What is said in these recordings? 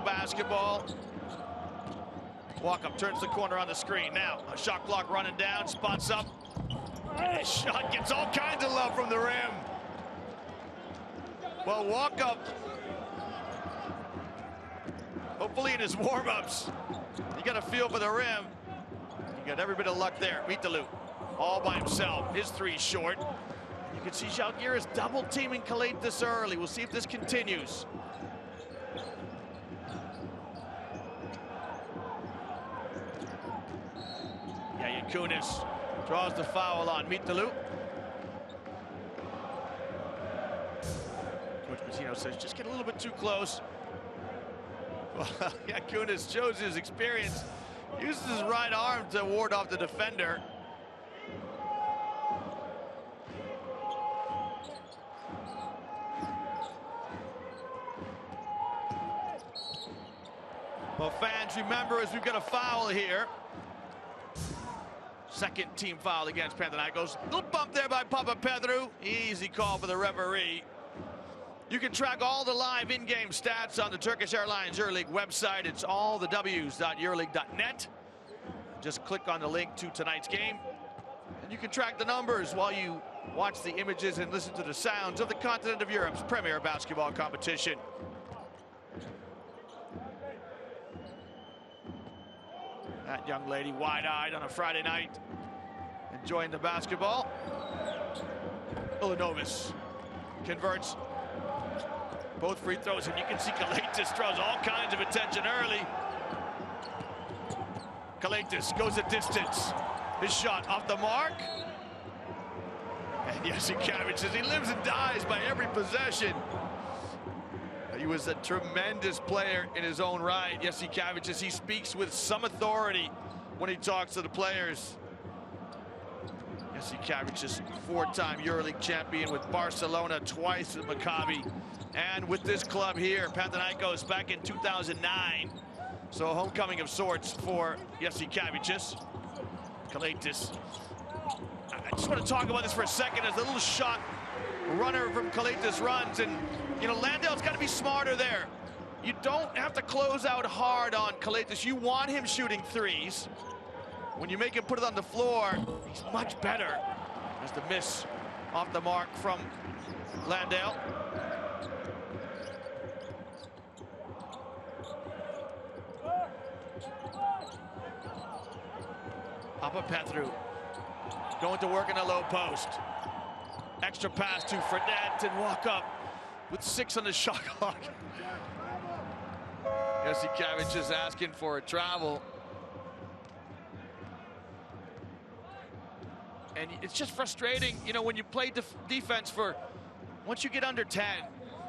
basketball. Walk-up turns the corner on the screen. Now, a shot clock running down, spots up. And his shot gets all kinds of love from the rim. Well, Walk-up, hopefully in his warm-ups, you got a feel for the rim. You got every bit of luck there. Mitalu, all by himself. His three short. You can see Zalgiris double-teaming Kaunas early. We'll see if this continues. Yeah, Kaunas draws the foul on Mitalu. Coach Patino says, just get a little bit too close. Well, yeah, Kaunas shows his experience. Uses his right arm to ward off the defender. Well, fans, remember, as we've got a foul here. Second team foul against Panathinaikos. Little bump there by Papapetrou. Easy call for the referee. You can track all the live in-game stats on the Turkish Airlines EuroLeague website. It's allthews.euroleague.net. Just click on the link to tonight's game. And you can track the numbers while you watch the images and listen to the sounds of the continent of Europe's premier basketball competition. That young lady wide-eyed on a Friday night, enjoying the basketball. Ulanovas converts both free throws, and you can see Kaunas draws all kinds of attention early. Kaunas goes a distance. His shot off the mark. And Jasikavic says he lives and dies by every possession. He was a tremendous player in his own right. Jasikavic, as he speaks with some authority when he talks to the players. Jasikavic is four-time EuroLeague champion with Barcelona, twice with Maccabi, and with this club here, Panathinaikos, back in 2009. So a homecoming of sorts for Jasikavic. Kaunas. I just want to talk about this for a second as the little shot runner from Kaunas runs, and you know, Landale's got to be smarter there. You don't have to close out hard on Kaunas. You want him shooting threes. When you make him put it on the floor, he's much better. There's the miss off the mark from Landale. Papapetrou going to work in the low post. Extra pass to Fredette and Walk-up with 6 on the shot clock. Jasikavic is asking for a travel. And it's just frustrating, you know, when you play defense for, once you get under 10,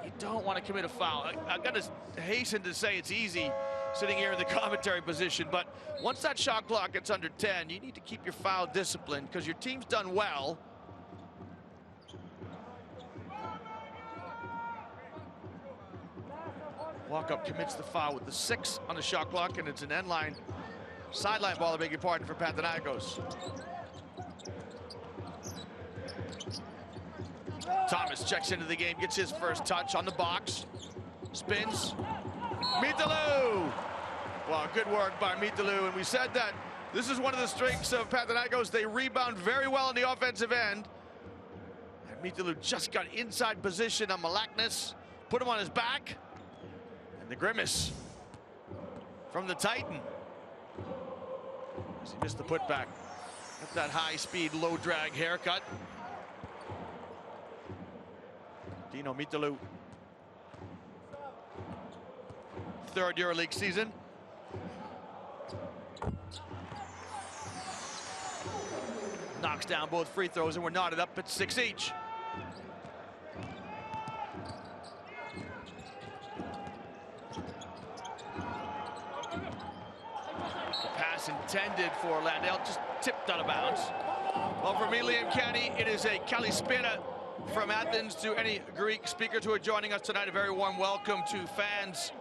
you don't want to commit a foul. I've got to hasten to say it's easy sitting here in the commentary position, but once that shot clock gets under 10, you need to keep your foul discipline because your team's done well. Walk-up commits the foul with the 6 on the shot clock, and it's an end-line sideline ball, I beg your pardon, for Panathinaikos. Thomas checks into the game, gets his first touch on the box, spins. Mitalu! Well, good work by Mitalu, and we said that this is one of the strengths of Panathinaikos. They rebound very well on the offensive end. And Mitalu just got inside position on Malaknis, put him on his back. The grimace from the Titan. As he missed the putback. Got that high-speed, low-drag haircut. Dino Mitalu. Third EuroLeague season. Knocks down both free throws, and we're knotted up at 6 each. Intended for Landale, just tipped out of bounds. Well, for me, Liam Kenny, it is a Kalispera from Athens. To any Greek speakers who are joining us tonight, a very warm welcome to fans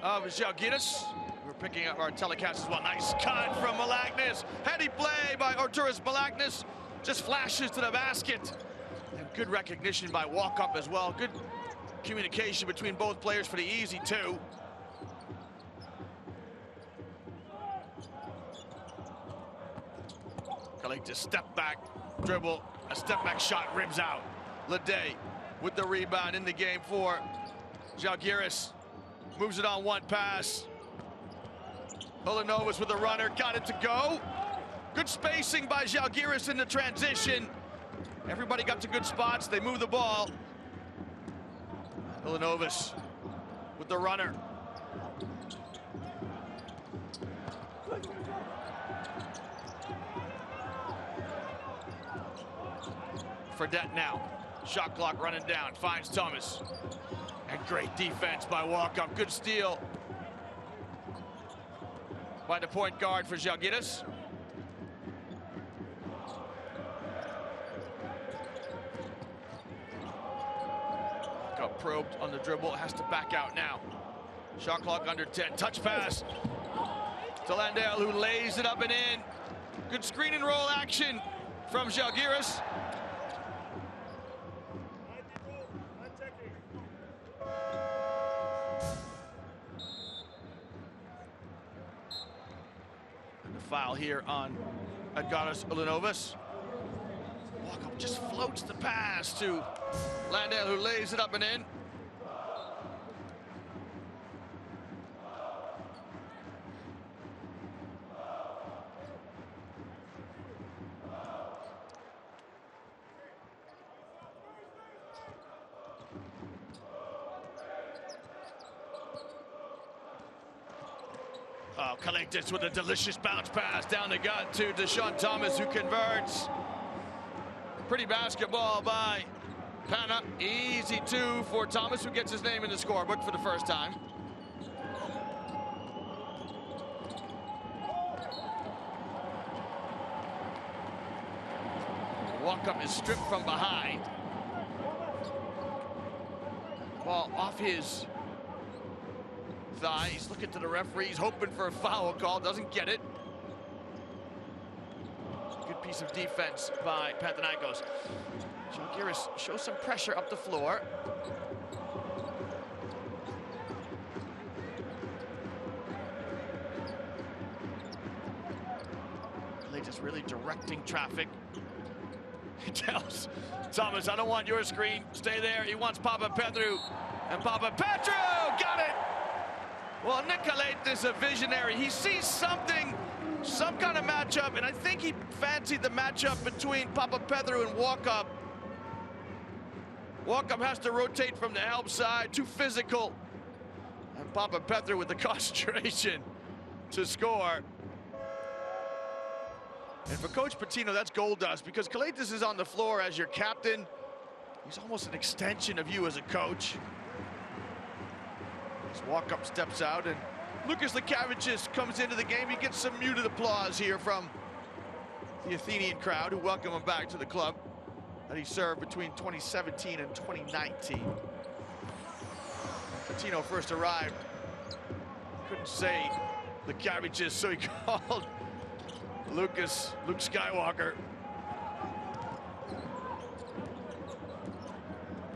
of Zalgiris. We're picking up our telecast as well. Nice cut from Malaknis. Heady play by Arturas Malaknis. Just flashes to the basket. And good recognition by Walk-up as well. Good communication between both players for the easy two. Kalaitis step back, dribble, a step back shot, rims out. Ledet with the rebound in the game for Zalgiris. Moves it on one pass. Ulanovas with the runner, got it to go. Good spacing by Zalgiris in the transition. Everybody got to good spots, they move the ball. Ulanovas with the runner. Fredette now, shot clock running down, finds Thomas. And great defense by Walkup, good steal by the point guard for Zalgiris. Walkup probed on the dribble, has to back out now. Shot clock under 10, touch pass to Landale, who lays it up and in. Good screen and roll action from Zalgiris. Foul here on Edgaras Ulanovas. Walkup just floats the pass to Landale, who lays it up and in. Oh, Kalaitis with a delicious bounce pass down the gut to Deshaun Thomas, who converts. Pretty basketball by Pana. Easy two for Thomas, who gets his name in the scorebook for the first time. Walkup is stripped from behind. Ball off his thigh. He's looking to the referees, hoping for a foul call, doesn't get it. Good piece of defense by Panathinaikos. Zalgiris shows some pressure up the floor. They just really directing traffic. He tells Thomas, I don't want your screen, stay there. He wants Papapetru, and Papapetru got it. Well, Nick Kalaitis is a visionary. He sees something, some kind of matchup, and I think he fancied the matchup between Papapetru and Walkup. Walkup has to rotate from the help side, too physical. And Papapetru with the concentration to score. And for Coach Patino, that's gold dust, because Kalaitis is on the floor as your captain. He's almost an extension of you as a coach. As Walkup steps out, and Lucas Lekavicius comes into the game. He gets some muted applause here from the Athenian crowd, who welcome him back to the club that he served between 2017 and 2019. Patino first arrived, couldn't say Lekavicius, so he called Luke Skywalker.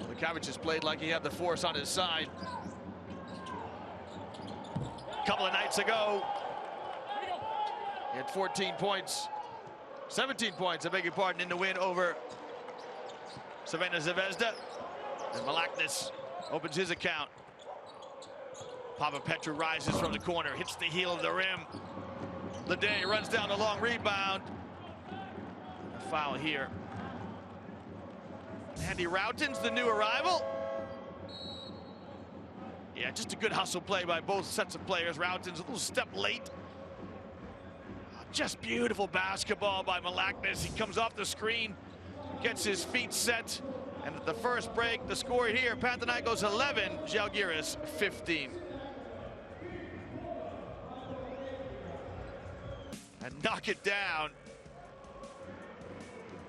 Lekavicius played like he had the force on his side. A couple of nights ago, he had 14 points, 17 points, I beg your pardon, in the win over Crvena Zvezda. And Malaknis opens his account. Papapetru rises from the corner, hits the heel of the rim. Ledet runs down the long rebound. A foul here. Andy Routen's the new arrival. Yeah, just a good hustle play by both sets of players. Routen's a little step late. Just beautiful basketball by Malaknis. He comes off the screen, gets his feet set, and at the first break, the score here, Panathinaikos 11, Zalgiris 15. And knock it down.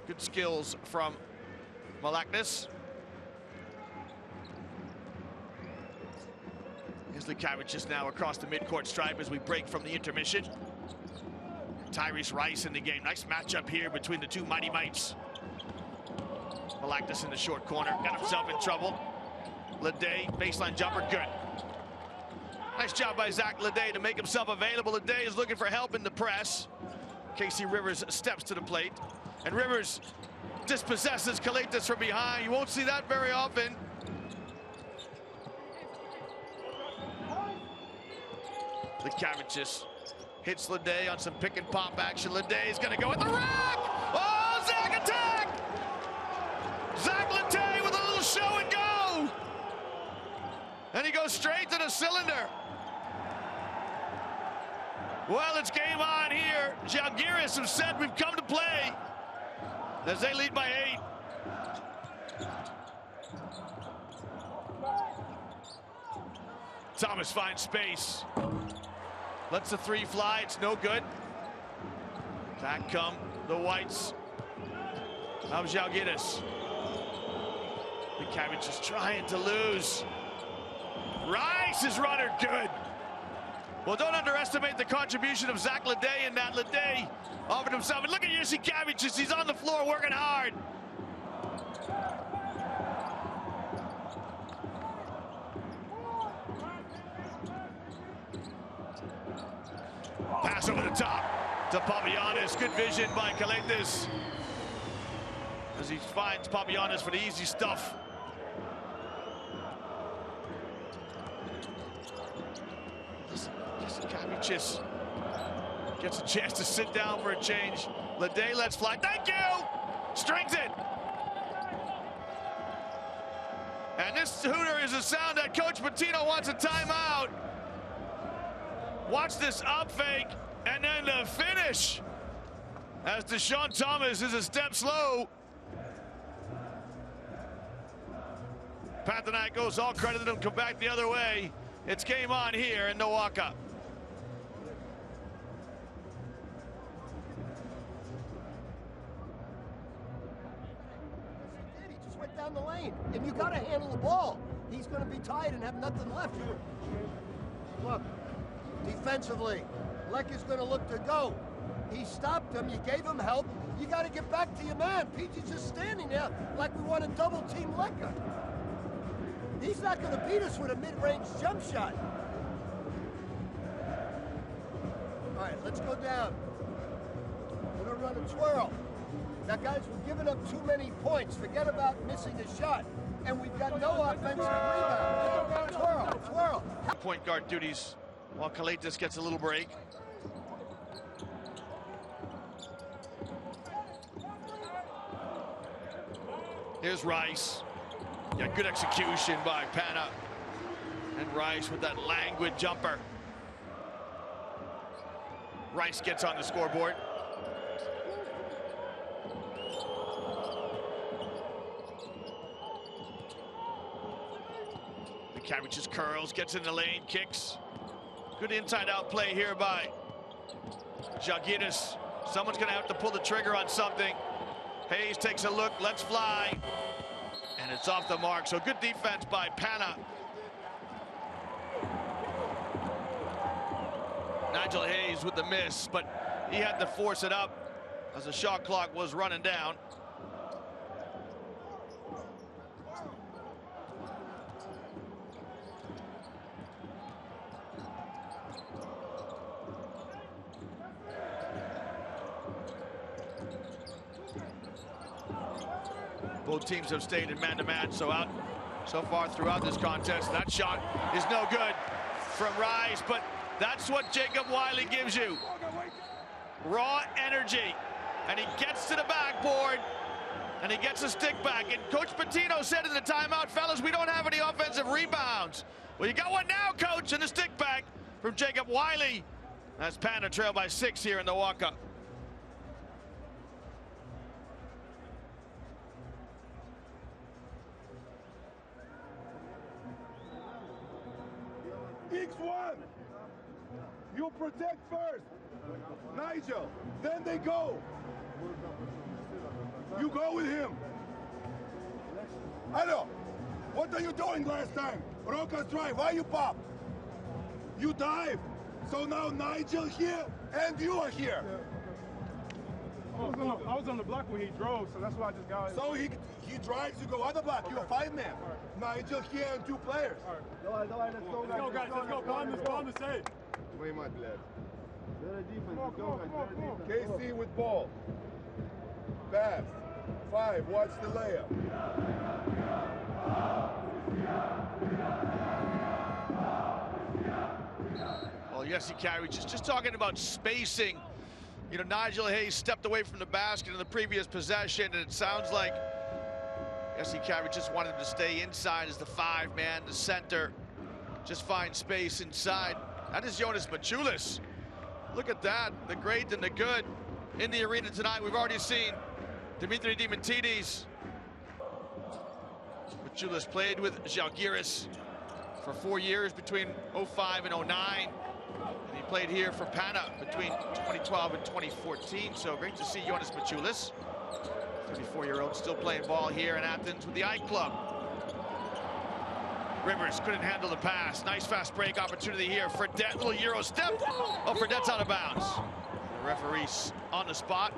Good skills from Malaknis. Here's Lekavicius now across the midcourt stripe as we break from the intermission. Tyrese Rice in the game. Nice matchup here between the two mighty mites. Malaknis in the short corner, got himself in trouble. Ledet, baseline jumper, good. Nice job by Zach Ledet to make himself available. Ledet is looking for help in the press. Casey Rivers steps to the plate. And Rivers dispossesses Kalaitis from behind. You won't see that very often. The Kavicius hits Ledet on some pick and pop action. Ledet is going to go at the rack. Oh, Zach attack! Zach Ledet with a little show and go. And he goes straight to the cylinder. Well, it's game on here. Zalgiris have said we've come to play as they lead by 8. Thomas finds space. Lets the 3 fly, it's no good. Back come the Whites of Zalgiris. The Cabbage is trying to lose. Rice's runner, good. Well, don't underestimate the contribution of Zach Ledet in that. Ledet offered himself, and look at Jussi Kavicius, he's on the floor working hard. Pass over the top to Papagiannis. Good vision by Kalaitis as he finds Papagiannis for the easy stuff. Kavicius gets a chance to sit down for a change. Ledet lets fly. Thank you! Strings it. And this hooter is a sound that Coach Pitino wants a timeout. Watch this up fake and then the finish as Deshaun Thomas is a step slow. Panathinaikos, all credit to them, come back the other way. It's game on here in Milwaukee. He just went down the lane, and you got to handle the ball. He's going to be tired and have nothing left. Look, defensively, Lek is going to look to go. He stopped him. You gave him help. You got to get back to your man. PG's just standing there like we want to double team Lecker. He's not going to beat us with a mid-range jump shot. All right, let's go down. We're going to run a twirl. Now, guys, we're giving up too many points. Forget about missing a shot. And we've got no offensive rebound. Twirl, twirl. Point guard duties while Kalaitis gets a little break. Here's Rice. Yeah, good execution by Pana. And Rice with that languid jumper. Rice gets on the scoreboard. The Kavicius curls, gets in the lane, kicks. Good inside-out play here by Zalgiris. Someone's going to have to pull the trigger on something. Hayes takes a look, lets fly. And it's off the mark, so good defense by Pana. Nigel Hayes with the miss, but he had to force it up as the shot clock was running down. Both teams have stayed in man-to-man, so far throughout this contest. That shot is no good from Rice, but that's what Jacob Wiley gives you. Raw energy, and he gets to the backboard, and he gets a stick back. And Coach Pitino said in the timeout, fellas, we don't have any offensive rebounds. Well, you got one now, Coach, and a stick back from Jacob Wiley. That's Pana trail by 6 here in the walk-up. X1, you protect first, Nigel, then they go. You go with him. Hello, what are you doing last time? Rokas drive, why you pop? You dive, so now Nigel here and you are here. I was on the block when he drove, so that's why I just got it. So he drives, you go other block. You're a 5-man. No, you're just here and 2 players. Let's go, guys. Let's go. Calm the save. Very much, lad. Better defense. Let's go, guys. KC with ball. Pass. 5. Watch the layup. Well, Jesse Carey just talking about spacing. You know, Nigel Hayes stepped away from the basket in the previous possession, and it sounds like Jesse Carey just wanted him to stay inside as the 5-man, the center, just find space inside. That is Jonas Maciulis. Look at that, the great and the good in the arena tonight. We've already seen Dimitri Diamantidis. Maciulis played with Zalgiris for 4 years between 05 and 09. And he played here for Pana between 2012 and 2014. So great to see Jonas Maciulis, 34-year-old, still playing ball here in Athens with the I Club. Rivers couldn't handle the pass. Nice fast break opportunity here. Fredette, little Euro step. Oh, Fredette's out of bounds. The referee's on the spot.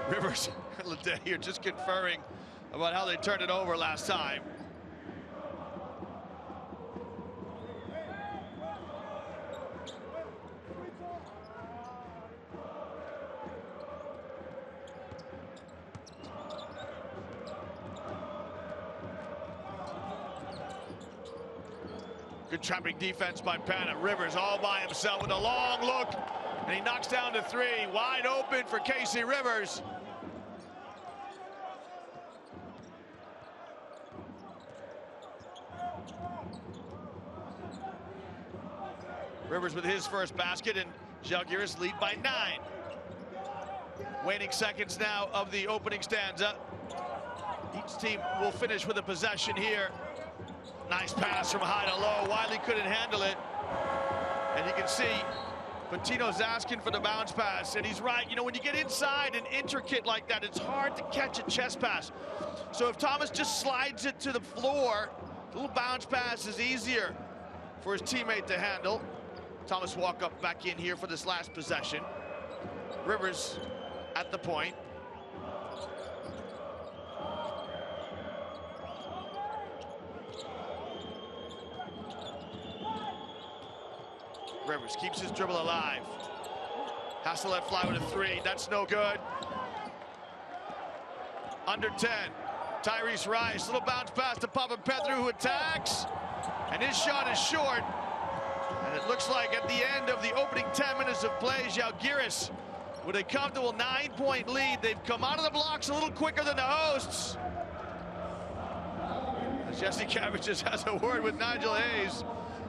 Rivers and Ledet here just conferring about how they turned it over last time. Good trapping defense by Pana. Rivers all by himself with a long look, and he knocks down to 3. Wide open for Casey Rivers. Rivers with his first basket, and Zalgiris lead by 9. Waning seconds now of the opening stanza. Each team will finish with a possession here. Nice pass from high to low. Wiley couldn't handle it. And you can see Patino's asking for the bounce pass, and he's right. You know, when you get inside and intricate like that, it's hard to catch a chest pass. So if Thomas just slides it to the floor, the little bounce pass is easier for his teammate to handle. Thomas walk up back in here for this last possession. Rivers at the point. Rivers keeps his dribble alive. Has to let fly with a 3. That's no good. Under 10. Tyrese Rice. Little bounce pass to Papapetrou, who attacks. And his shot is short. And it looks like at the end of the opening 10 minutes of play, Zalgiris with a comfortable 9-point lead. They've come out of the blocks a little quicker than the hosts. As Jesse Carey just has a word with Nigel Hayes.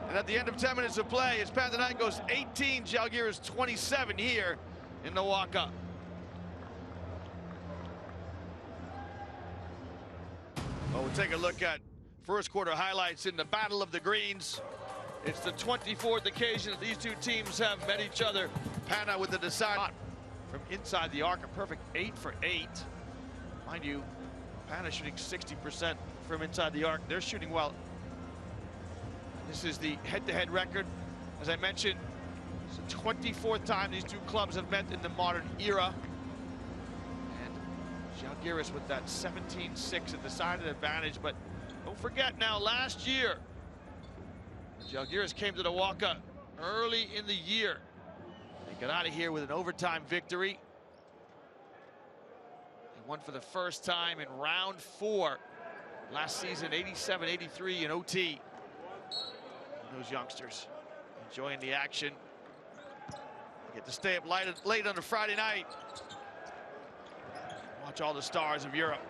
And at the end of 10 minutes of play, it's Panathinaikos 18, Zalgiris 27 here in the walk-up. Well, we'll take a look at first quarter highlights in the Battle of the Greens. It's the 24th occasion that these two teams have met each other. Pana with the deciding from inside the arc, a perfect 8 for 8. Mind you, Pana shooting 60% from inside the arc. They're shooting well. This is the head-to-head record. As I mentioned, it's the 24th time these two clubs have met in the modern era. And Zalgiris with that 17-6, a decided advantage. But don't forget now, last year, Zalgiris came to the walk-up early in the year. They got out of here with an overtime victory. They won for the first time in round 4 last season, 87-83 in OT. Those youngsters enjoying the action. They get to stay up late on a Friday night. Watch all the stars of Europe.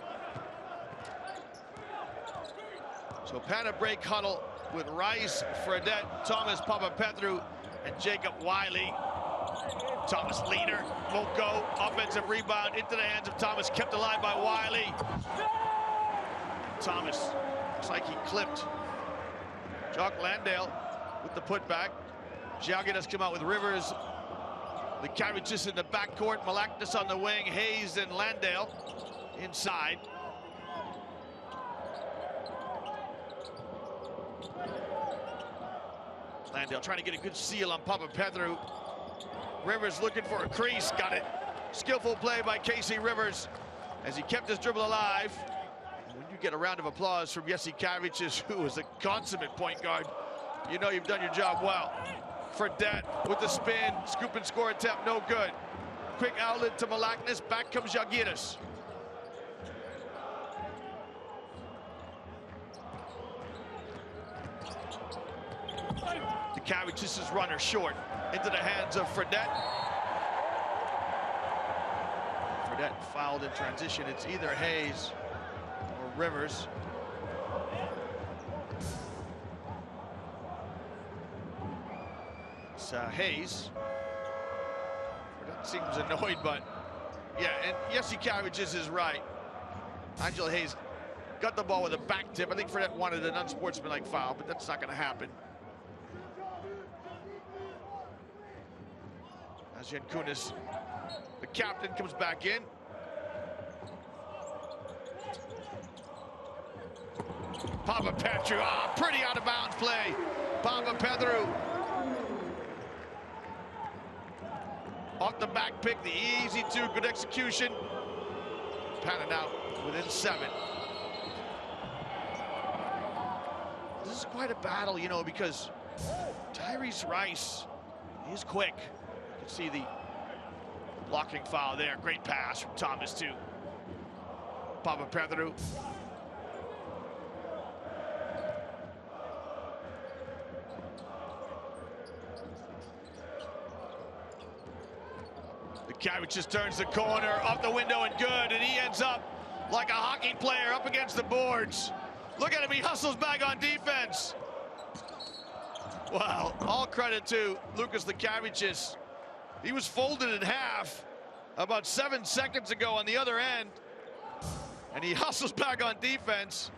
So Pana break huddle with Rice, Fredette, Thomas Papapetrou, and Jacob Wiley. Thomas leader, won't go. Offensive rebound into the hands of Thomas, kept alive by Wiley. Thomas looks like he clipped Jock Landale with the putback. Zalgiris come out with Rivers. The Karagic in the backcourt. Malaknis on the wing. Hayes and Landale inside. Landale trying to get a good seal on Papapetrou. Rivers looking for a crease, got it. Skillful play by Casey Rivers as he kept his dribble alive. When you get a round of applause from Jasikevičius, who is a consummate point guard, you know you've done your job well. Fredette with the spin, scoop and score attempt, no good. Quick outlet to Malaknis, back comes Zalgiris. Jasikevičius' runner short into the hands of Fredette. Fredette fouled in transition. It's either Hayes or Rivers. It's Hayes. Fredette seems annoyed, but yeah, and Jasikevičius is right. Angelo Hayes got the ball with a back tip. I think Fredette wanted an unsportsmanlike foul, but that's not going to happen. As Kaunas, the captain, comes back in. Papapetru, pretty out of bounds play. Papapetru. Off the back pick, the easy two, good execution. Panning out within 7. This is quite a battle, you know, because Tyrese Rice is quick. You can see the blocking foul there. Great pass from Thomas to Papapetru. Kavich just turns the corner, off the window and good, and he ends up like a hockey player up against the boards. Look at him, he hustles back on defense. Wow, all credit to Lukas Lekavičius. He was folded in half about 7 seconds ago on the other end, and he hustles back on defense,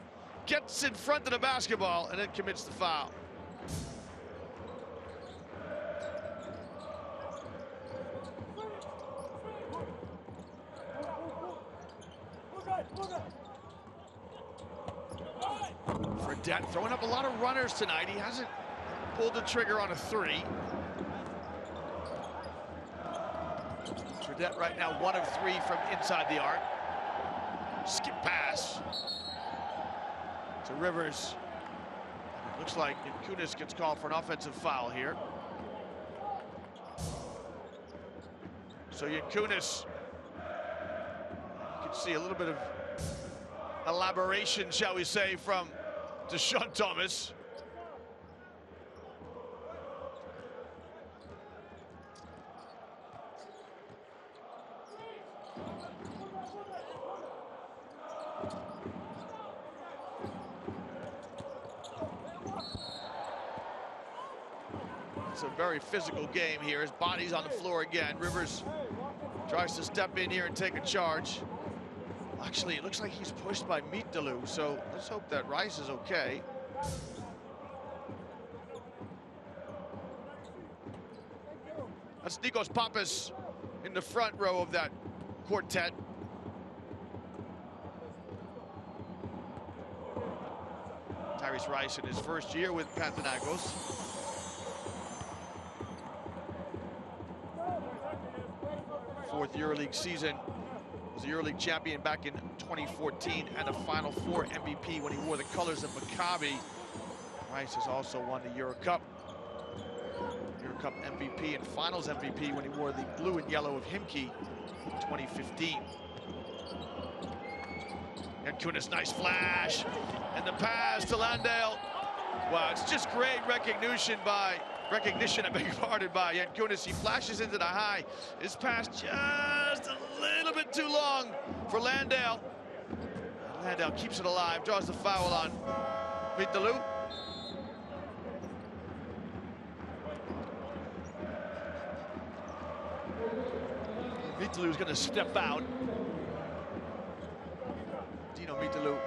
gets in front of the basketball, and then commits the foul. Fredette throwing up a lot of runners tonight. He hasn't pulled the trigger on a 3. Fredette right now 1 of 3 from inside the arc. Skip pass to Rivers. It looks like Kaunas gets called for an offensive foul here. So Kaunas, you can see a little bit of elaboration, shall we say, from Deshaun Thomas. It's a very physical game here. His body's on the floor again. Rivers tries to step in here and take a charge. Actually, it looks like he's pushed by Mitelu, so let's hope that Rice is okay. That's Nikos Pappas in the front row of that quartet. Tyrese Rice in his first year with Panathinaikos. Fourth EuroLeague season. Was the EuroLeague champion back in 2014 and a Final Four MVP when he wore the colors of Maccabi. Rice has also won the Euro Cup MVP and Finals MVP when he wore the blue and yellow of Himki in 2015. And Kaunas, nice flash, and the pass to Landale. Wow, it's just great recognition, I beg your pardon, by Kaunas. He flashes into the high. His pass just a little bit too long for Landale. Landale keeps it alive, draws the foul on Mitelu. Mitelu's going to step out. Dino Mitelu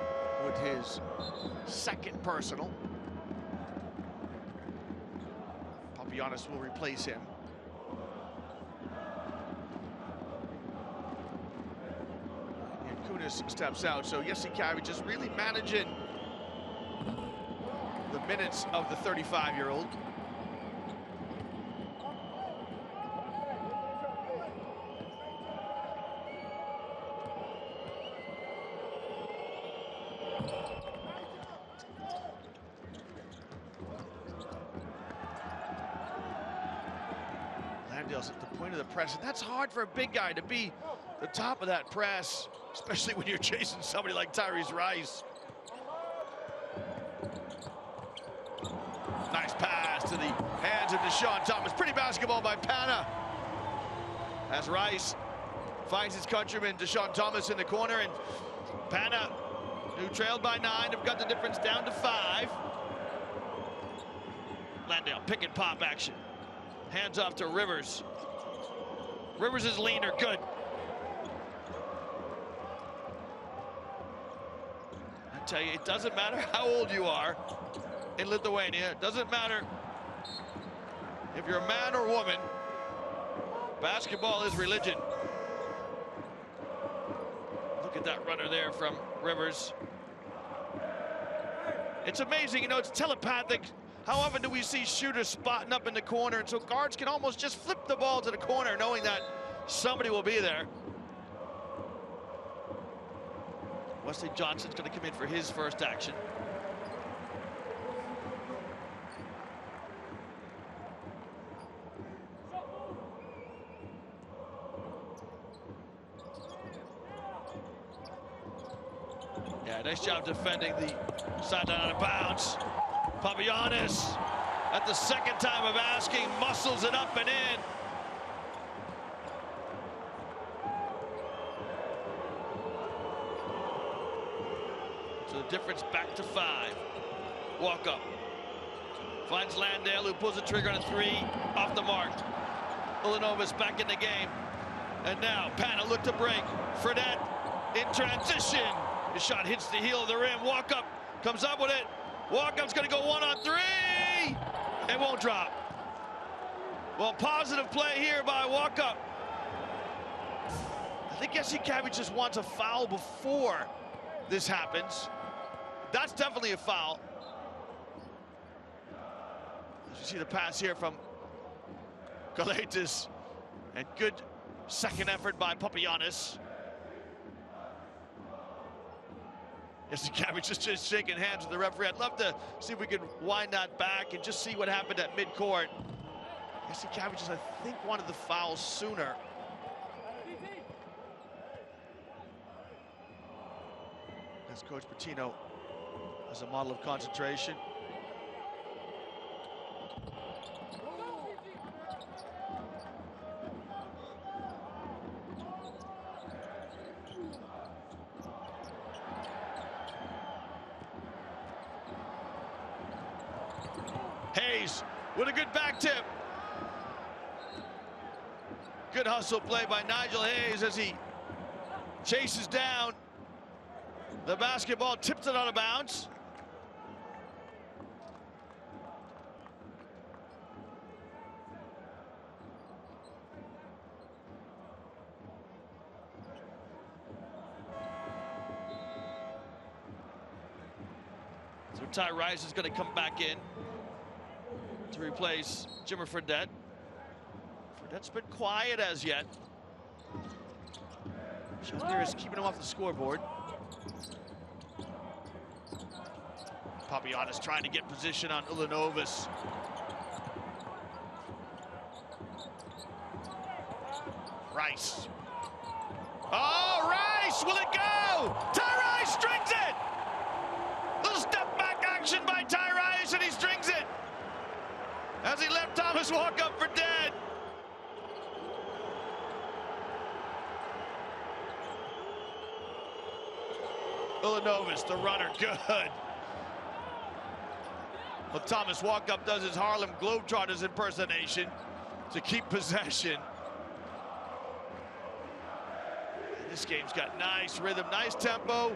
with his second personal. Giannis will replace him. And Kaunas steps out, so Jasikevičius is really managing the minutes of the 35-year-old. Landale's at the point of the press, and that's hard for a big guy to be the top of that press, especially when you're chasing somebody like Tyrese Rice. Nice pass to the hands of Deshaun Thomas. Pretty basketball by Pana. As Rice finds his countryman, Deshaun Thomas, in the corner, and Pana, who trailed by 9, have got the difference down to 5. Landale, pick and pop action. Hands off to Rivers. Rivers is leaner, good. I tell you, it doesn't matter how old you are in Lithuania. It doesn't matter if you're a man or woman. Basketball is religion. Look at that runner there from Rivers. It's amazing, you know, it's telepathic. How often do we see shooters spotting up in the corner, and so guards can almost just flip the ball to the corner knowing that somebody will be there. Wesley Johnson's going to come in for his first action. Yeah, nice job defending the sideline out of bounds. Papagiannis, at the second time of asking, muscles it up and in. So the difference back to 5. Walk up. Finds Landale, who pulls the trigger on a 3, off the mark. Ulanovas back in the game. And now Pana look to break. Fredette in transition. The shot hits the heel of the rim. Walk up, comes up with it. Walk-up's going to go 1-on-3. It won't drop. Well, positive play here by Walk-up. I think Jesse just wants a foul before this happens. That's definitely a foul. As you see the pass here from Galaitis. And good second effort by Papagiannis. Jesse just shaking hands with the referee. I'd love to see if we could wind that back and just see what happened at midcourt. Jesse just, I think, wanted the foul sooner. As Coach Patino as a model of concentration. Hayes with a good back tip. Good hustle play by Nigel Hayes as he chases down the basketball, tips it out of bounds. So Ty Rice is going to come back in to replace Jimmer Fredette. Fredette's been quiet as yet. Zalgiris keeping him off the scoreboard. Papagiannis trying to get position on Ulanovas. Rice. Oh, Rice! Will it go? Ty Rice strings it! Little step back action by Ty Rice, and he strings it as he left Thomas walk up for dead. Ulanovas, the runner, good. Well, Thomas Walkup does his Harlem Globetrotters impersonation to keep possession. And this game's got nice rhythm, nice tempo.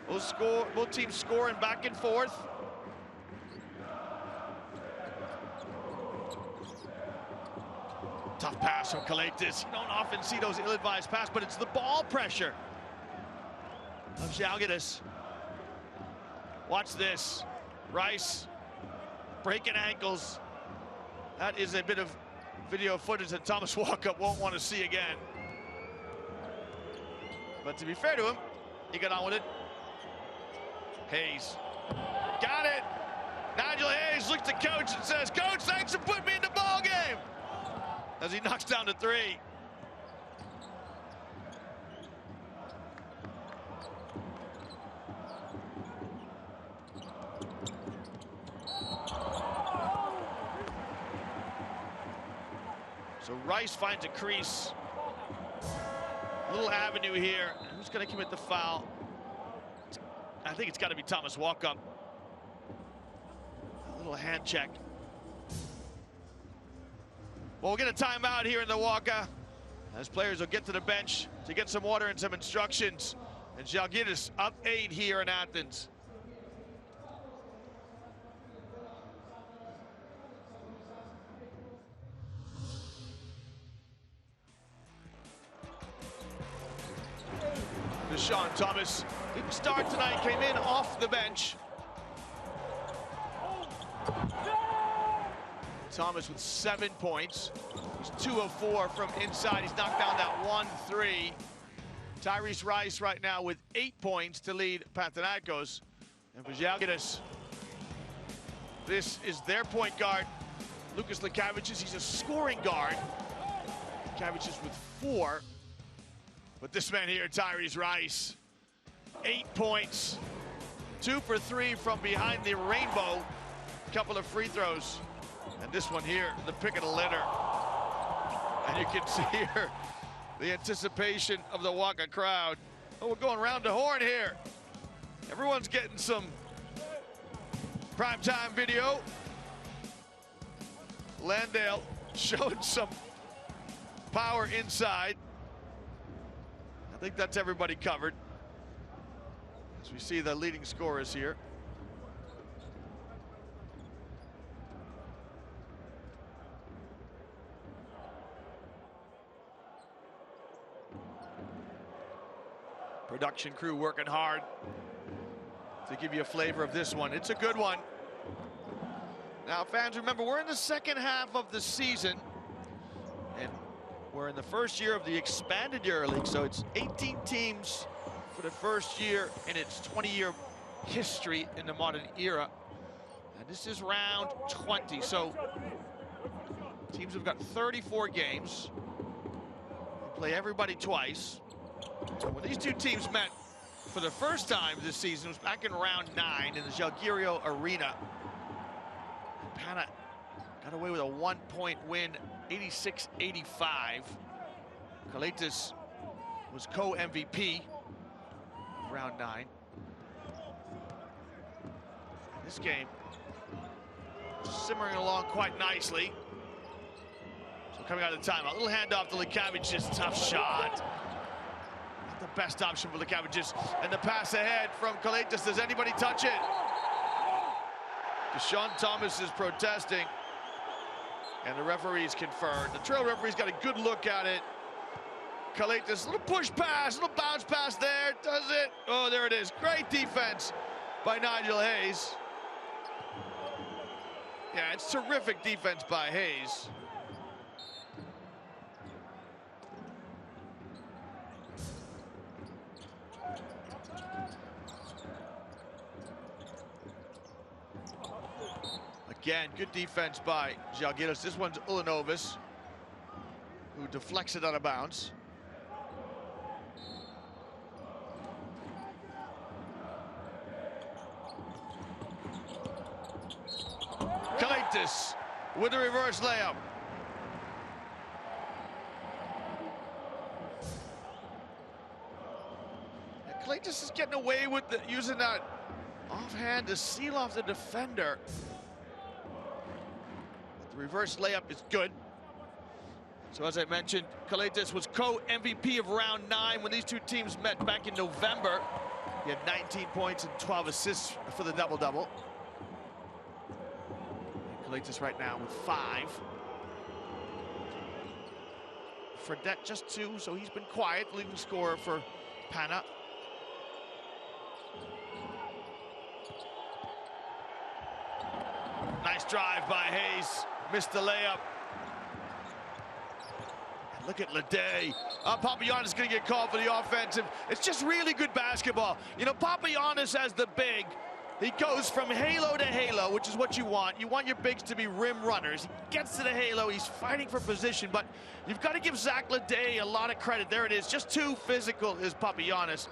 Both teams scoring back and forth. Tough pass from Kalaitis. You don't often see those ill-advised passes, but it's the ball pressure of Zalgiris. Watch this. Rice breaking ankles. That is a bit of video footage that Thomas Walkup won't want to see again. But to be fair to him, he got on with it. Hayes. Got it. Nigel Hayes looks at coach and says, "Coach, thanks for putting me in the ball game." as he knocks down the three. So Rice finds a crease. Little avenue here. Who's going to commit the foul? I think it's got to be Thomas Walkup. A little hand check. Well, we'll get a timeout here in the Waka, as players will get to the bench to get some water and some instructions. And Zalgiris up 8 here in Athens. Sean Thomas didn't start tonight, came in off the bench. Thomas with 7 points. He's 2 of 4 from inside. He's knocked down that 1-3. Tyrese Rice right now with 8 points to lead Panathinaikos. And for Zalgiris, this is their point guard, Lucas Lekavicius. He's a scoring guard. Lekavicius with 4. But this man here, Tyrese Rice, 8 points, 2 for 3 from behind the rainbow. Couple of free throws. And this one here, the pick of the litter. And you can see here the anticipation of the Waka crowd. Oh, we're going round the horn here. Everyone's getting some primetime video. Landale showed some power inside. I think that's everybody covered. As we see the leading scorers here. Production crew working hard to give you a flavor of this one. It's a good one. Now, fans, remember, we're in the second half of the season, and we're in the first year of the expanded EuroLeague, so it's 18 teams for the first year in its 20-year history in the modern era. And this is round 20, so teams have got 34 games. They play everybody twice. When these two teams met for the first time this season, it was back in round 9 in the Zalgiris Arena. And Pana got away with a 1-point win, 86-85. Kaunas was co-MVP round 9. This game simmering along quite nicely. So coming out of the timeout, a little handoff to Lekavicius, tough shot. Not the best option for Lekavicius. And the pass ahead from Kaunas. Does anybody touch it? Sean Thomas is protesting. And the referees confirmed. The trail referee's got a good look at it. Kaunas, little push pass, little bounce pass there. Does it? Oh, there it is. Great defense by Nigel Hayes. Yeah, it's terrific defense by Hayes. Again, good defense by Zalgiris. This one's Ulanovis, who deflects it out of bounds. Kaunas with a reverse layup. Kaunas is getting away with using that offhand to seal off the defender. The reverse layup is good. So as I mentioned, Kaunas was co-MVP of round 9 when these two teams met back in November. He had 19 points and 12 assists for the double-double. Kaunas right now with 5. Fredette just 2, so he's been quiet, leading scorer for Pana. Nice drive by Hayes, missed the layup. And look at Leday. Papagiannis is going to get called for the offensive. It's just really good basketball. You know, Papagiannis as the big He goes from halo to halo, which is what you want. You want your bigs to be rim runners. He gets to the halo, he's fighting for position, but you've got to give Zach Leday a lot of credit. There it is, just too physical is Papagiannis.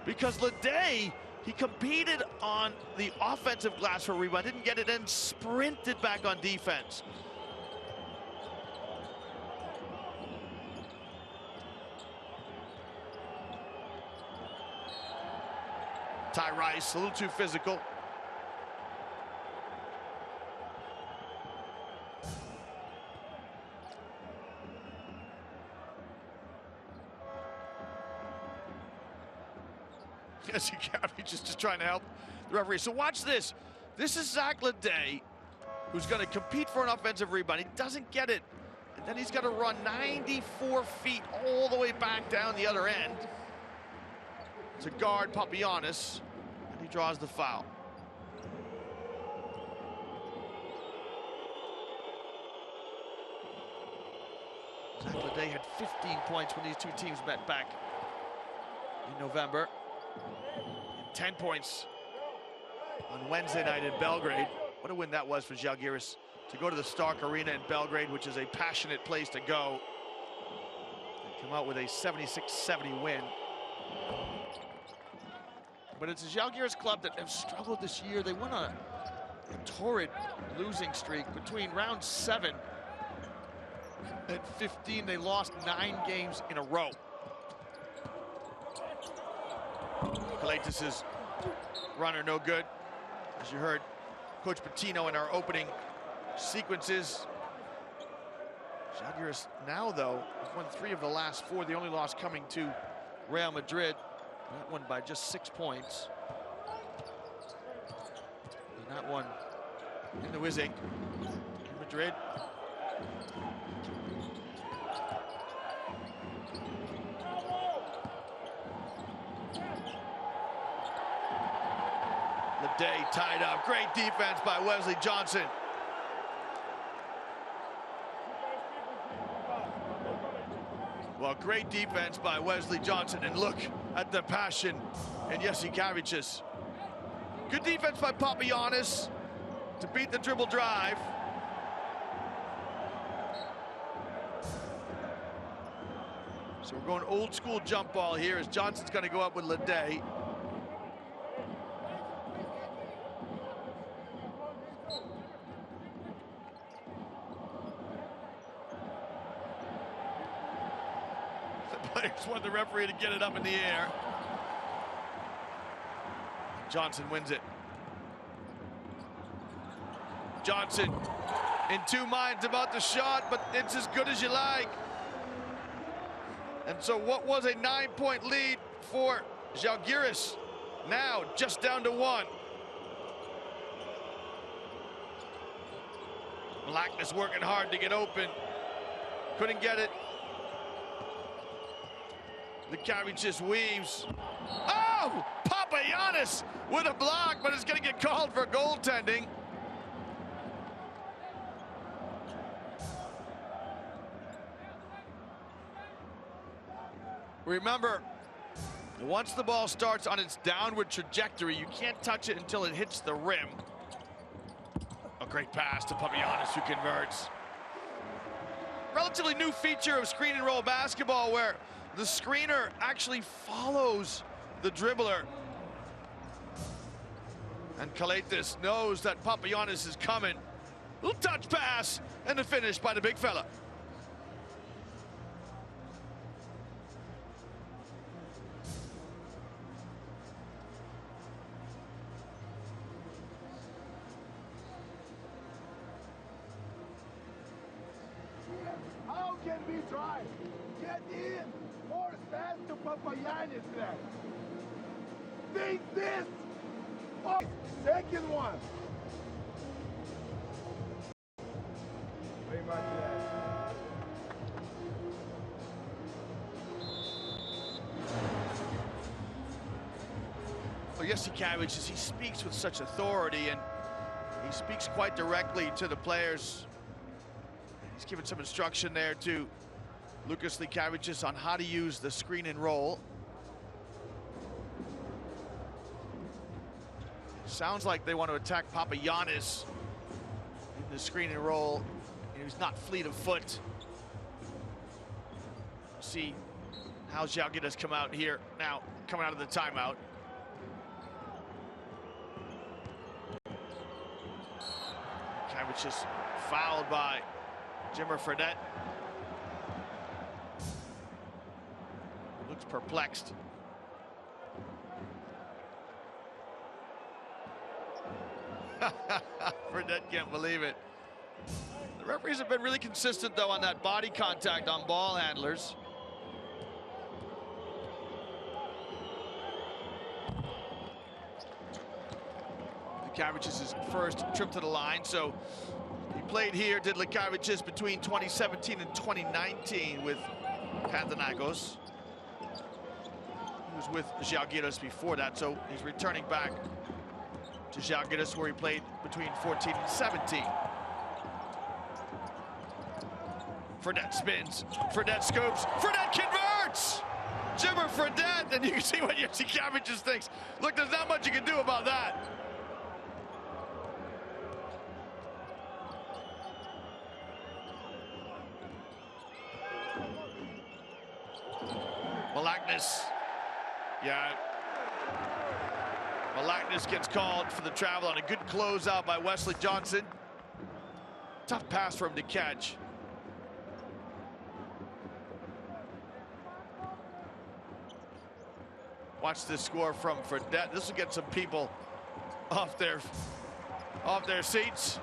Because Leday, he competed on the offensive glass for a rebound, didn't get it, and sprinted back on defense. Ty Rice, a little too physical. Yes, he's just trying to help the referee. So watch this. This is Zach Leday, who's going to compete for an offensive rebound. He doesn't get it. And then he's got to run 94 feet all the way back down the other end to guard Papagiannis, and he draws the foul. Zach Leday had 15 points when these two teams met back in November. 10 points on Wednesday night in Belgrade. What a win that was for Zalgiris to go to the Stark Arena in Belgrade, which is a passionate place to go, and come out with a 76-70 win. But it's a Zalgiris club that have struggled this year. They went on a torrid losing streak. Between round 7 and 15, they lost 9 games in a row. Kalaitis' runner no good. As you heard Coach Patino in our opening sequences. Zalgiris now, though, have won 3 of the last 4. The only loss coming to Real Madrid. That one by just 6 points. And that one in the whizzing. Madrid. Leday tied up. Great defense by Wesley Johnson. Well, great defense by Wesley Johnson, and look at the passion in Jasikevicius. Good defense by Papagiannis to beat the dribble drive. So we're going old school jump ball here as Johnson's going to go up with Leday. Players want the referee to get it up in the air. Johnson wins it. Johnson in 2 minds about the shot, but it's as good as you like. And so what was a 9-point lead for Zalgiris, now just down to 1. Blackness working hard to get open. Couldn't get it. The carry just weaves. Oh! Papagiannis with a block, but it's going to get called for goaltending. Remember, once the ball starts on its downward trajectory, you can't touch it until it hits the rim. A great pass to Papagiannis, who converts. Relatively new feature of screen and roll basketball, where the screener actually follows the dribbler. And Kalaitis knows that Papagiannis is coming. Little touch pass, and the finish by the big fella. How can we try? Get in! Force pass to Papagiannis there. Think this! Oh, second one! Very much that. Well, Jasikevicius, he speaks with such authority, and he speaks quite directly to the players. He's given some instruction there to Lukas Likavicius on how to use the screen and roll. Sounds like they want to attack Papagiannis in the screen and roll. He's not fleet of foot. See how Zalgiris come out here now, coming out of the timeout. Which is fouled by Jimmer Fredette. Looks perplexed. Fredette can't believe it. The referees have been really consistent, though, on that body contact on ball handlers. Lekavic's his first trip to the line, so he played here, did Lekavic's between 2017 and 2019 with Panathinaikos. He was with Zalgiris before that, so he's returning back to Zalgiris, where he played between 14 and 17. Fredette spins, Fredette scoops, Fredette converts! Jimmer Fredette, and you can see what Lekavic's thinks. Look, there's not much you can do about that. Malaknis gets called for the travel on a good closeout by Wesley Johnson. Tough pass for him to catch. Watch this score from Fredette. This will get some people off their seats.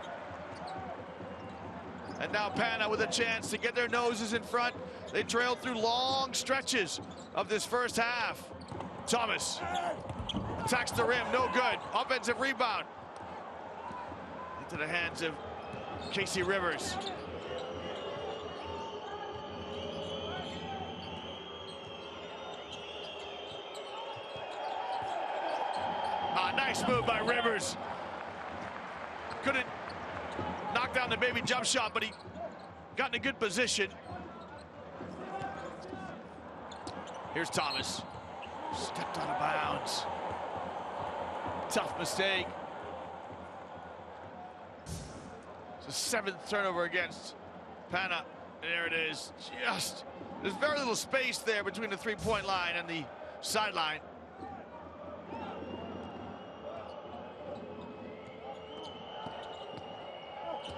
And now Pana with a chance to get their noses in front. They trailed through long stretches of this first half. Thomas attacks the rim, no good. Offensive rebound into the hands of Casey Rivers. Nice move by Rivers. Couldn't knock down the baby jump shot, but he got in a good position. Here's Thomas. Stepped out of bounds. Tough mistake. It's the 7th turnover against Pana. There it is. There's very little space there between the three-point line and the sideline.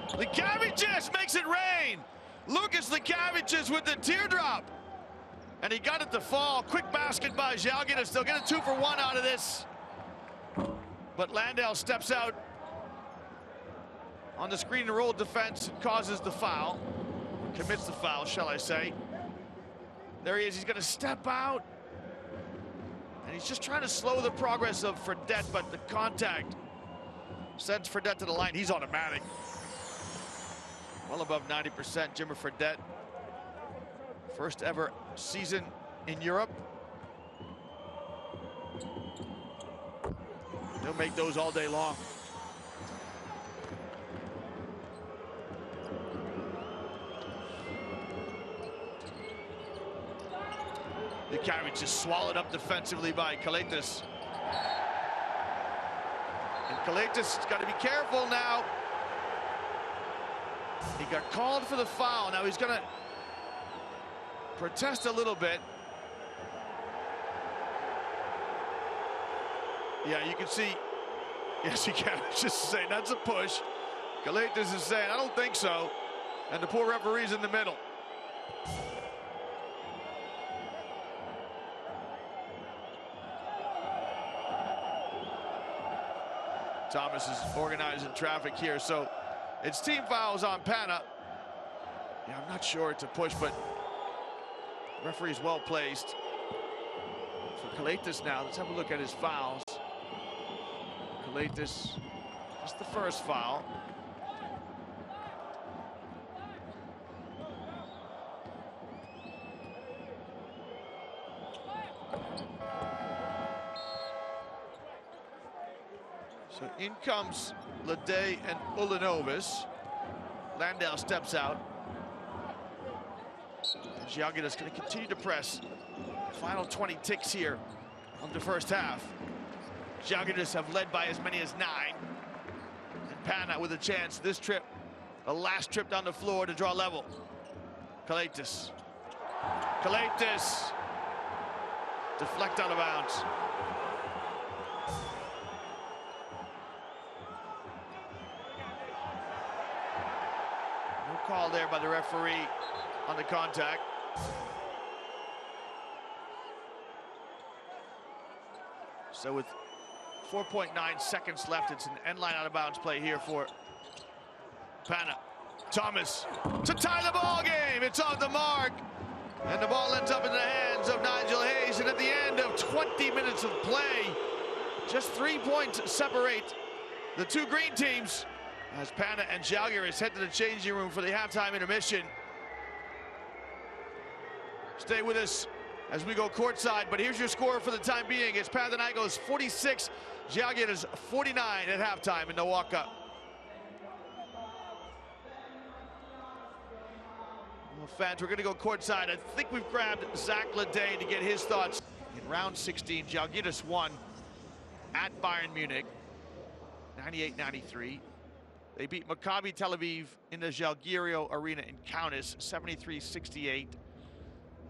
Lekavic's makes it rain. Lucas Lekavic's with the teardrop. And he got it to fall. Quick basket by Zalgiris. They'll get a 2-for-1 out of this. But Landale steps out on the screen and roll defense and causes the foul. Commits the foul, shall I say. There he is. He's going to step out. And he's just trying to slow the progress of Fredette, but the contact sends Fredette to the line. He's automatic. Well above 90%, Jimmer Fredette. First ever season in Europe. He'll make those all day long. Lekavich is swallowed up defensively by Kaunas. And Kaunas has got to be careful now. He got called for the foul. Now he's going to protest a little bit. Yeah, you can see. Yes, you can. Just saying that's a push. Kaunas is saying, I don't think so. And the poor referee's in the middle. Thomas is organizing traffic here, so it's team fouls on Pana. Yeah, I'm not sure it's a push, but the referee's well placed. For Kaunas now, let's have a look at his fouls. Kaunas, just the first foul. So in comes Lede and Ulanovis. Landale steps out. Zalgiris going to continue to press. Final 20 ticks here of the first half. Zalgiris have led by as many as 9. And Pana with a chance this trip, the last trip down the floor to draw level. Kaunas. Deflect out of bounds. No call there by the referee on the contact. So with 4.9 seconds left, it's an end line out of bounds play here for Pana. Thomas to tie the ball game. It's on the mark. And the ball ends up in the hands of Nigel Hayes. And at the end of 20 minutes of play, just 3 points separate the two green teams as Pana and Zalgiris head to the changing room for the halftime intermission. Stay with us as we go courtside, but here's your score for the time being. It's Panathinaikos 46, Zalgiris 49 at halftime in the walk-up. Well, fans, we're going to go courtside. I think we've grabbed Zach Leday to get his thoughts. In round 16, Zalgiris won at Bayern Munich, 98-93. They beat Maccabi Tel Aviv in the Zalgiris Arena in Kaunas, 73-68.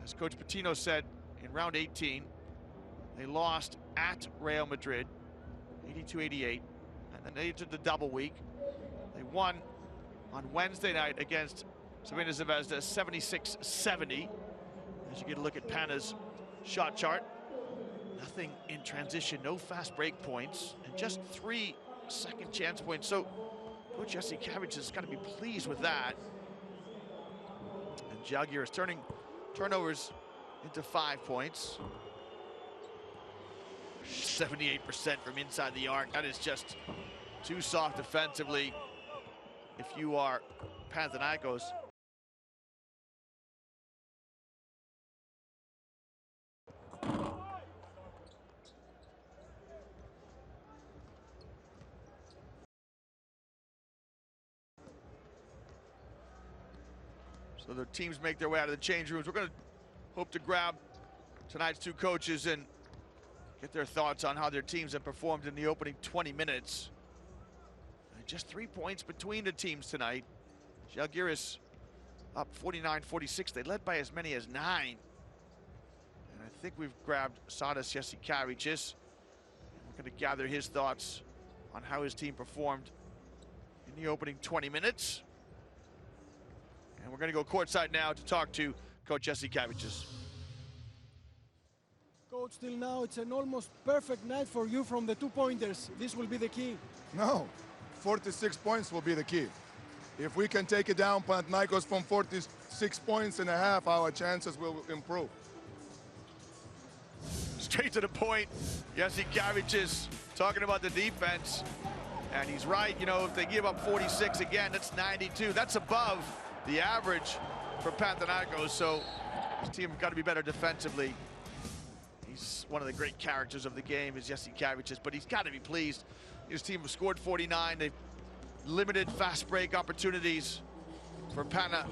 As Coach Pitino said, in round 18, they lost at Real Madrid, 82-88, and then they entered the double week. They won on Wednesday night against Crvena Zvezda, 76-70. As you get a look at Pana's shot chart, nothing in transition, no fast break points, and just 3 second chance points. So Coach Jasikavic has got to be pleased with that. And Zalgiris turning turnovers into 5 points. 78% from inside the arc. That is just too soft defensively if you are Panathinaikos. So the teams make their way out of the change rooms. We're going to hope to grab tonight's two coaches and get their thoughts on how their teams have performed in the opening 20 minutes. And just 3 points between the teams tonight. Zalgiris up 49-46. They led by as many as 9. And I think we've grabbed Sadas Jasikavic. We're going to gather his thoughts on how his team performed in the opening 20 minutes. And we're going to go courtside now to talk to Coach Jasikavic. Coach, till now it's an almost perfect night for you from the 2-pointers. This will be the key. No, 46 points will be the key. If we can take it down, Panathinaikos, from 46 points and a half, our chances will improve. Straight to the point, Jasikavic is talking about the defense. And he's right, you know, if they give up 46 again, that's 92. That's above the average for Panathinaikos, so his team got to be better defensively. He's one of the great characters of the game, is Jasikavic, but he's got to be pleased. His team have scored 49. They've limited fast break opportunities for Pana.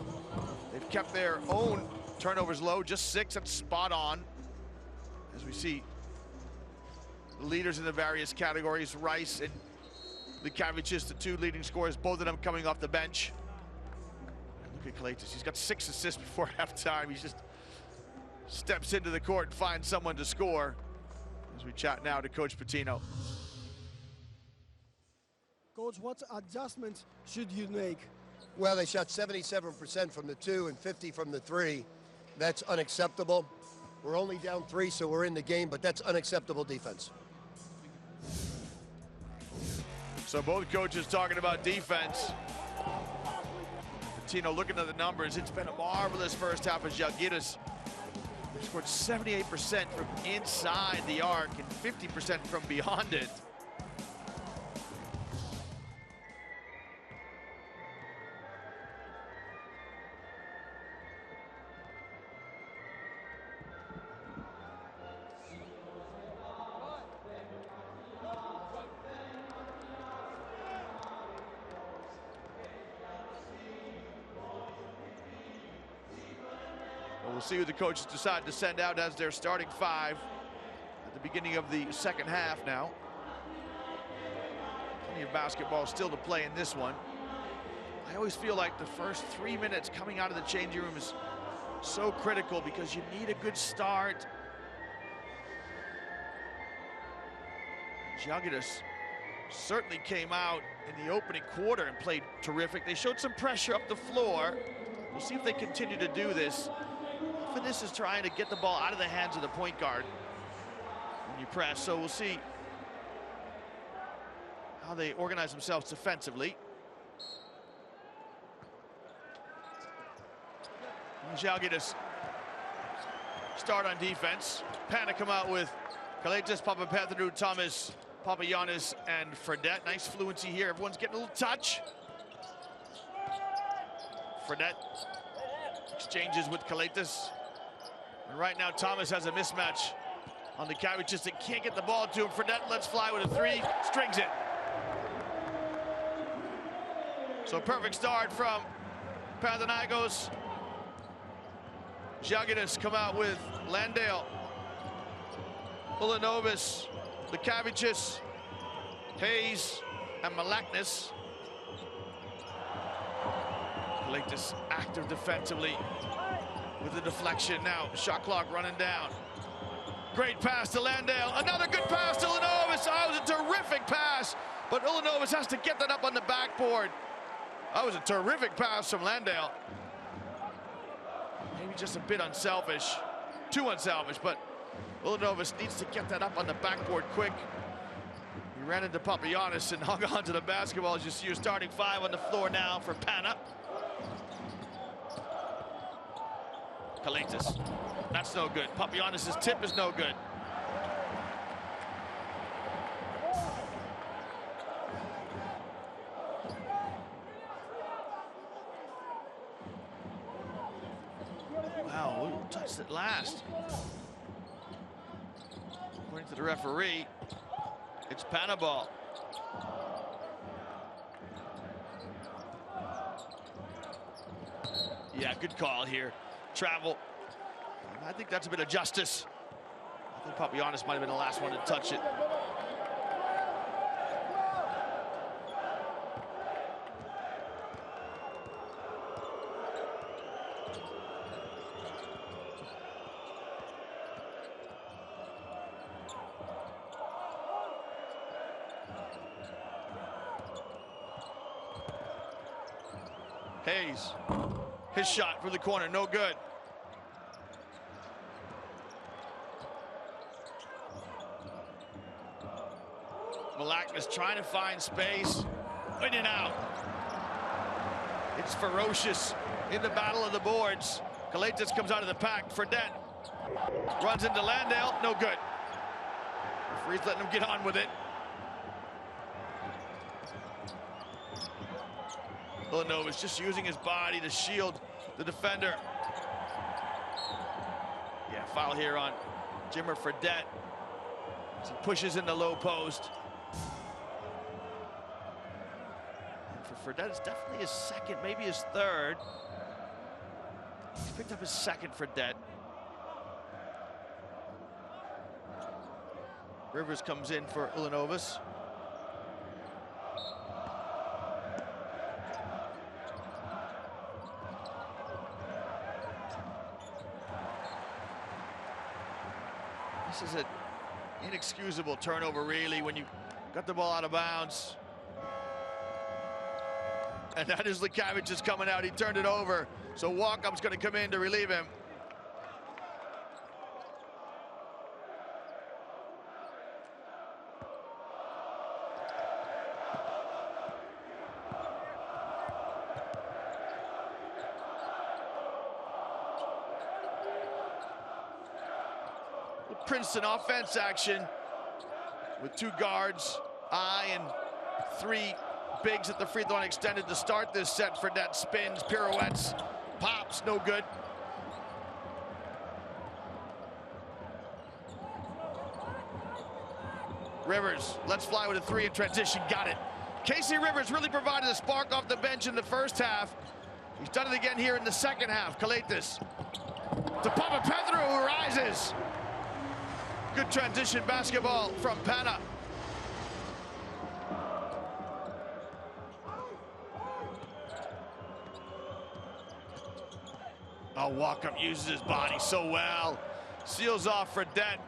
They've kept their own turnovers low, just 6. That's spot on. As we see the leaders in the various categories, Rice and Likavic, the 2 leading scorers, both of them coming off the bench. Look at Kaunas. He's got 6 assists before halftime. He just steps into the court and finds someone to score. As we chat now to Coach Pitino. Coach, what adjustments should you make? Well, they shot 77% from the 2 and 50 from the 3. That's unacceptable. We're only down 3, so we're in the game, but that's unacceptable defense. So both coaches talking about defense. Pitino looking at the numbers. It's been a marvelous first half of Zalgiris. They've scored 78% from inside the arc and 50% from beyond it. We'll see who the coaches decide to send out as their starting 5 at the beginning of the second half now. Plenty of basketball still to play in this one. I always feel like the first 3 minutes coming out of the changing room is so critical because you need a good start. Zalgiris certainly came out in the opening quarter and played terrific. They showed some pressure up the floor. We'll see if they continue to do this. Often this is trying to get the ball out of the hands of the point guard when you press. So we'll see how they organize themselves defensively. Zalgiris start on defense. Pana come out with Kaunas, Papapetrou, Thomas, Papagiannis, and Fredette. Nice fluency here. Everyone's getting a little touch. Fredette exchanges with Kaunas. And right now, Thomas has a mismatch on the carry. Just can't get the ball to him. Fredette lets fly with a three, strings it. So perfect start from Panathinaikos. Zalgiris come out with Landale, Ulanovas, Lukavicius, Hayes, and Malaknis. Kaunas active defensively with the deflection. Now shot clock running down. Great pass to Landale. Another good pass to Ulanovas. Oh, it was a terrific pass, but Ulanovas has to get that up on the backboard. That was a terrific pass from Landale. Maybe just a bit unselfish, too unselfish, but Ulanovas needs to get that up on the backboard quick. He ran into Papagiannis and hung on to the basketball. As you see, your starting five on the floor now for Pana. Kaunas, that's no good. Papagiannis' tip is no good. Wow, who touched it last? According to the referee, it's Pana ball. Yeah, good call here. Travel. I think that's a bit of justice. I think Papagiannis might have been the last one to touch it. Hayes, his shot from the corner, no good. Malaknis trying to find space, in and out. It's ferocious in the battle of the boards. Kaunas comes out of the pack. Fredette runs into Landale, no good. Referee's letting him get on with it. Ulanovas just using his body to shield the defender. Yeah, foul here on Jimmer Fredette as he pushes in the low post. And for Fredette, it's definitely his second, maybe his third. He's picked up his second Fredette. Rivers comes in for Ulanovas. This is an inexcusable turnover, really, when you got the ball out of bounds. And that is Lukavicius is coming out. He turned it over. So Walkum's going to come in to relieve him. Princeton offense action with two guards, and three bigs at the free throw line extended to start this set. Fredette spins, pirouettes, pops, no good. Rivers lets fly with a three in transition, got it. Casey Rivers really provided a spark off the bench in the first half. He's done it again here in the second half. Kaunas to Papapetrou, who rises. Good transition basketball from Pana. Oh, Walkup uses his body so well. Seals off Fredette.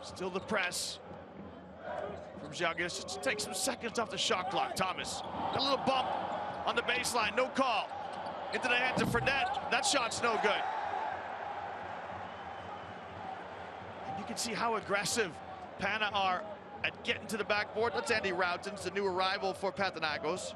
Still the press from Zalgiris. Just take some seconds off the shot clock. Thomas, a little bump on the baseline, no call. Into the hands of Fredette. That shot's no good. And you can see how aggressive Pana are at getting to the backboard. That's Andy Routens, the new arrival for Panathinaikos.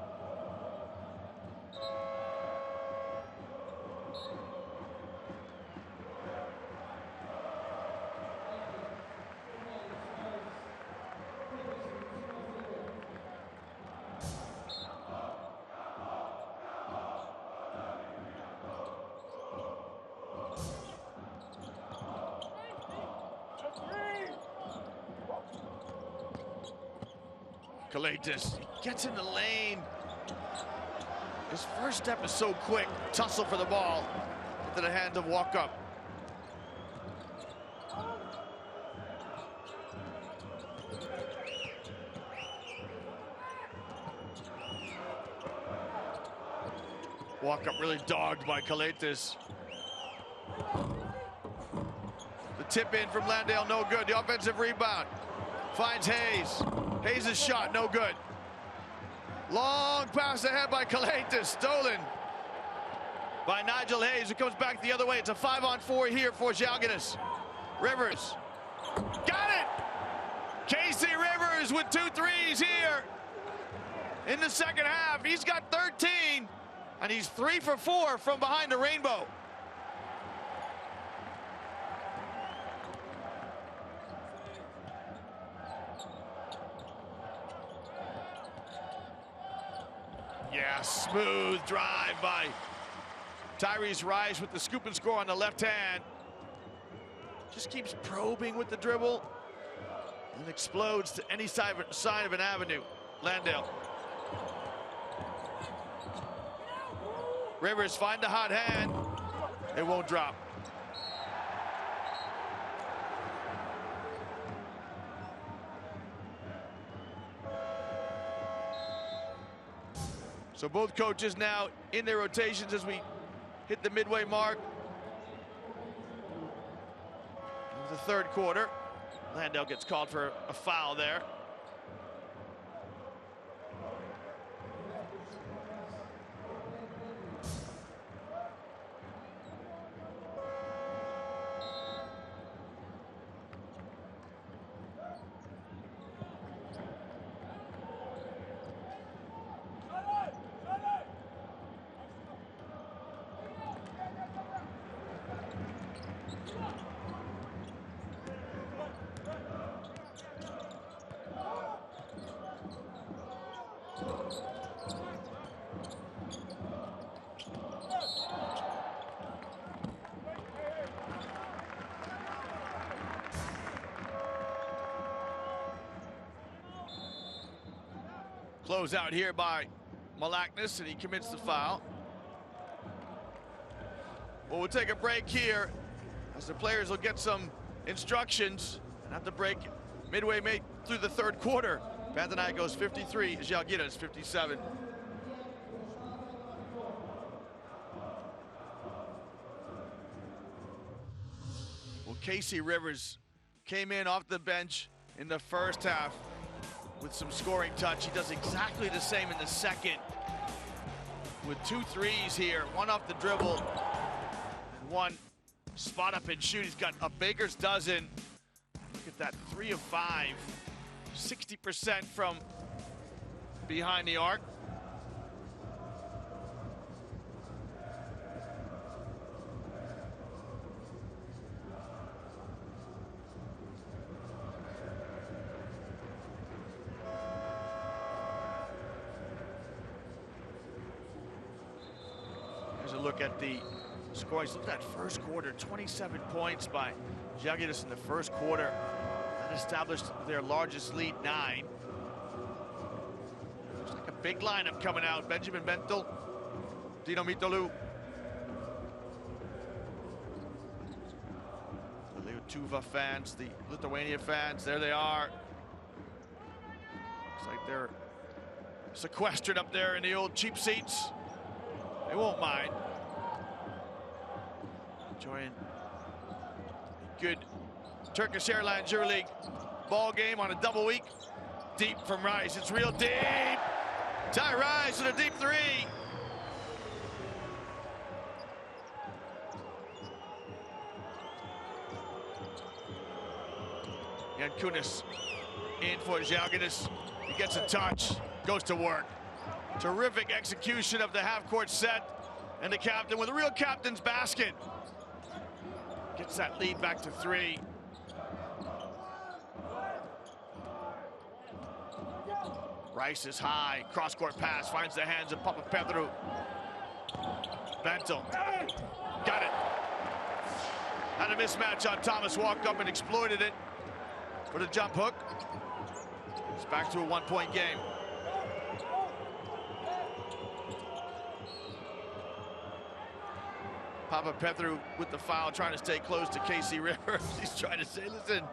Kaunas gets in the lane. His first step is so quick. Tussle for the ball into the hand of Walkup. Walkup really dogged by Kaunas. The tip in from Landale, no good. The offensive rebound finds Hayes. Hayes' shot, no good. Long pass ahead by Kaunas, stolen by Nigel Hayes, who comes back the other way. It's a 5-on-4 here for Zalgiris. Rivers, got it! Casey Rivers with 2 threes here in the second half. He's got 13, and he's 3 for 4 from behind the rainbow. Yeah, smooth drive by Tyrese Rice with the scoop and score on the left hand. Just keeps probing with the dribble and explodes to any side of an avenue. Landale. Rivers find the hot hand. It won't drop. So both coaches now in their rotations as we hit the midway mark. In the third quarter, Landale gets called for a foul there. Close out here by Malaknis, and he commits the foul. Well, we'll take a break here as the players will get some instructions. And at the break, midway made through the third quarter, Panathinaikos 53, Zalgiris 57. Well, Casey Rivers came in off the bench in the first half with some scoring touch. He does exactly the same in the second with 2 threes here, 1 off the dribble, and 1 spot up and shoot. He's got a baker's dozen. Look at that, 3 of 5, 60% from behind the arc. Look at the scores. Look at that first quarter, 27 points by Zalgiris in the first quarter. That established their largest lead, 9. Looks like a big lineup coming out. Benjamin Bentel, Dino Mitolu, the Lietuva fans, the Lithuania fans, there they are. Looks like they're sequestered up there in the old cheap seats. They won't mind. Enjoying a good Turkish Airlines EuroLeague ball game on a double week. Deep from Rice, it's real deep. Ty Rice with a deep three. Kaunas in for Zalgiris. He gets a touch, goes to work. Terrific execution of the half-court set, and the captain with a real captain's basket. Gets that lead back to 3. Rice is high, cross-court pass, finds the hands of Panathinaikos. Bentel, got it. Had a mismatch on Thomas, walked up and exploited it with a jump hook. It's back to a 1-point game. Panathinaikos with the foul, trying to stay close to Casey Rivers. He's trying to say, listen,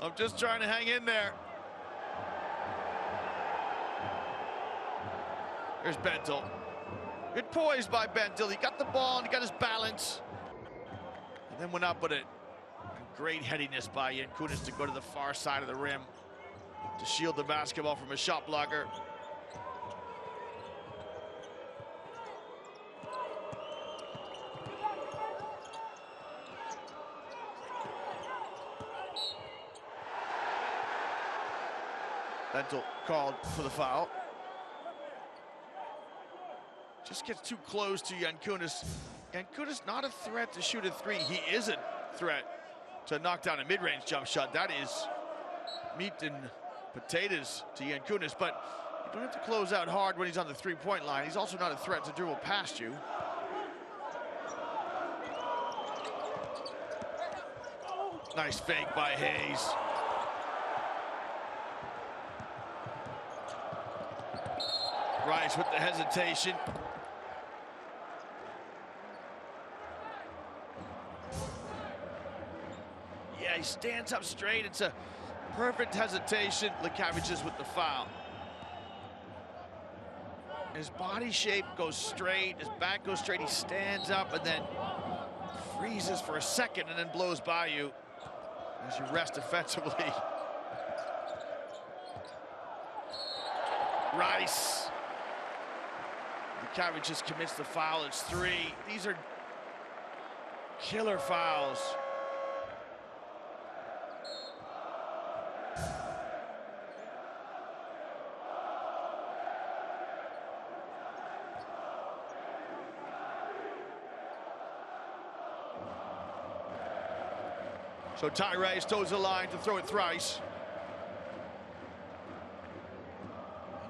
I'm just trying to hang in there. Here's Bentel. Good poise by Bentel. He got the ball and he got his balance. And then went up with it. Great headiness by Kaunas to go to the far side of the rim to shield the basketball from a shot blocker. Bentel called for the foul. Just gets too close to Kaunas. Kaunas not a threat to shoot a 3. He is a threat to knock down a mid-range jump shot. That is meat and potatoes to Kaunas, but you don't have to close out hard when he's on the 3-point line. He's also not a threat to dribble past you. Nice fake by Hayes. Rice with the hesitation. Yeah, he stands up straight. It's a perfect hesitation. Lekavicius with the foul. His body shape goes straight, his back goes straight, he stands up and then freezes for a second and then blows by you as you rest defensively. Rice. Lekavicius commits the foul, it's 3. These are killer fouls. So Ty Rice toes the line to throw it thrice.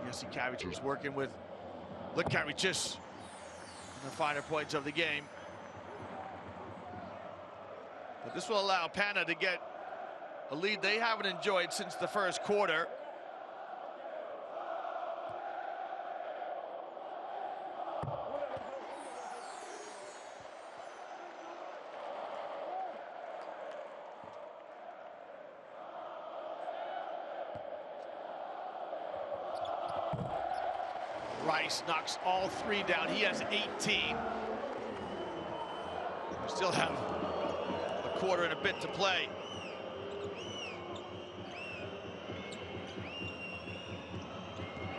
Yes, Lekavicius working with Lekavicius in the finer points of the game. But this will allow Pana to get a lead they haven't enjoyed since the first quarter. Rice knocks all 3 down. He has 18. We still have a quarter and a bit to play.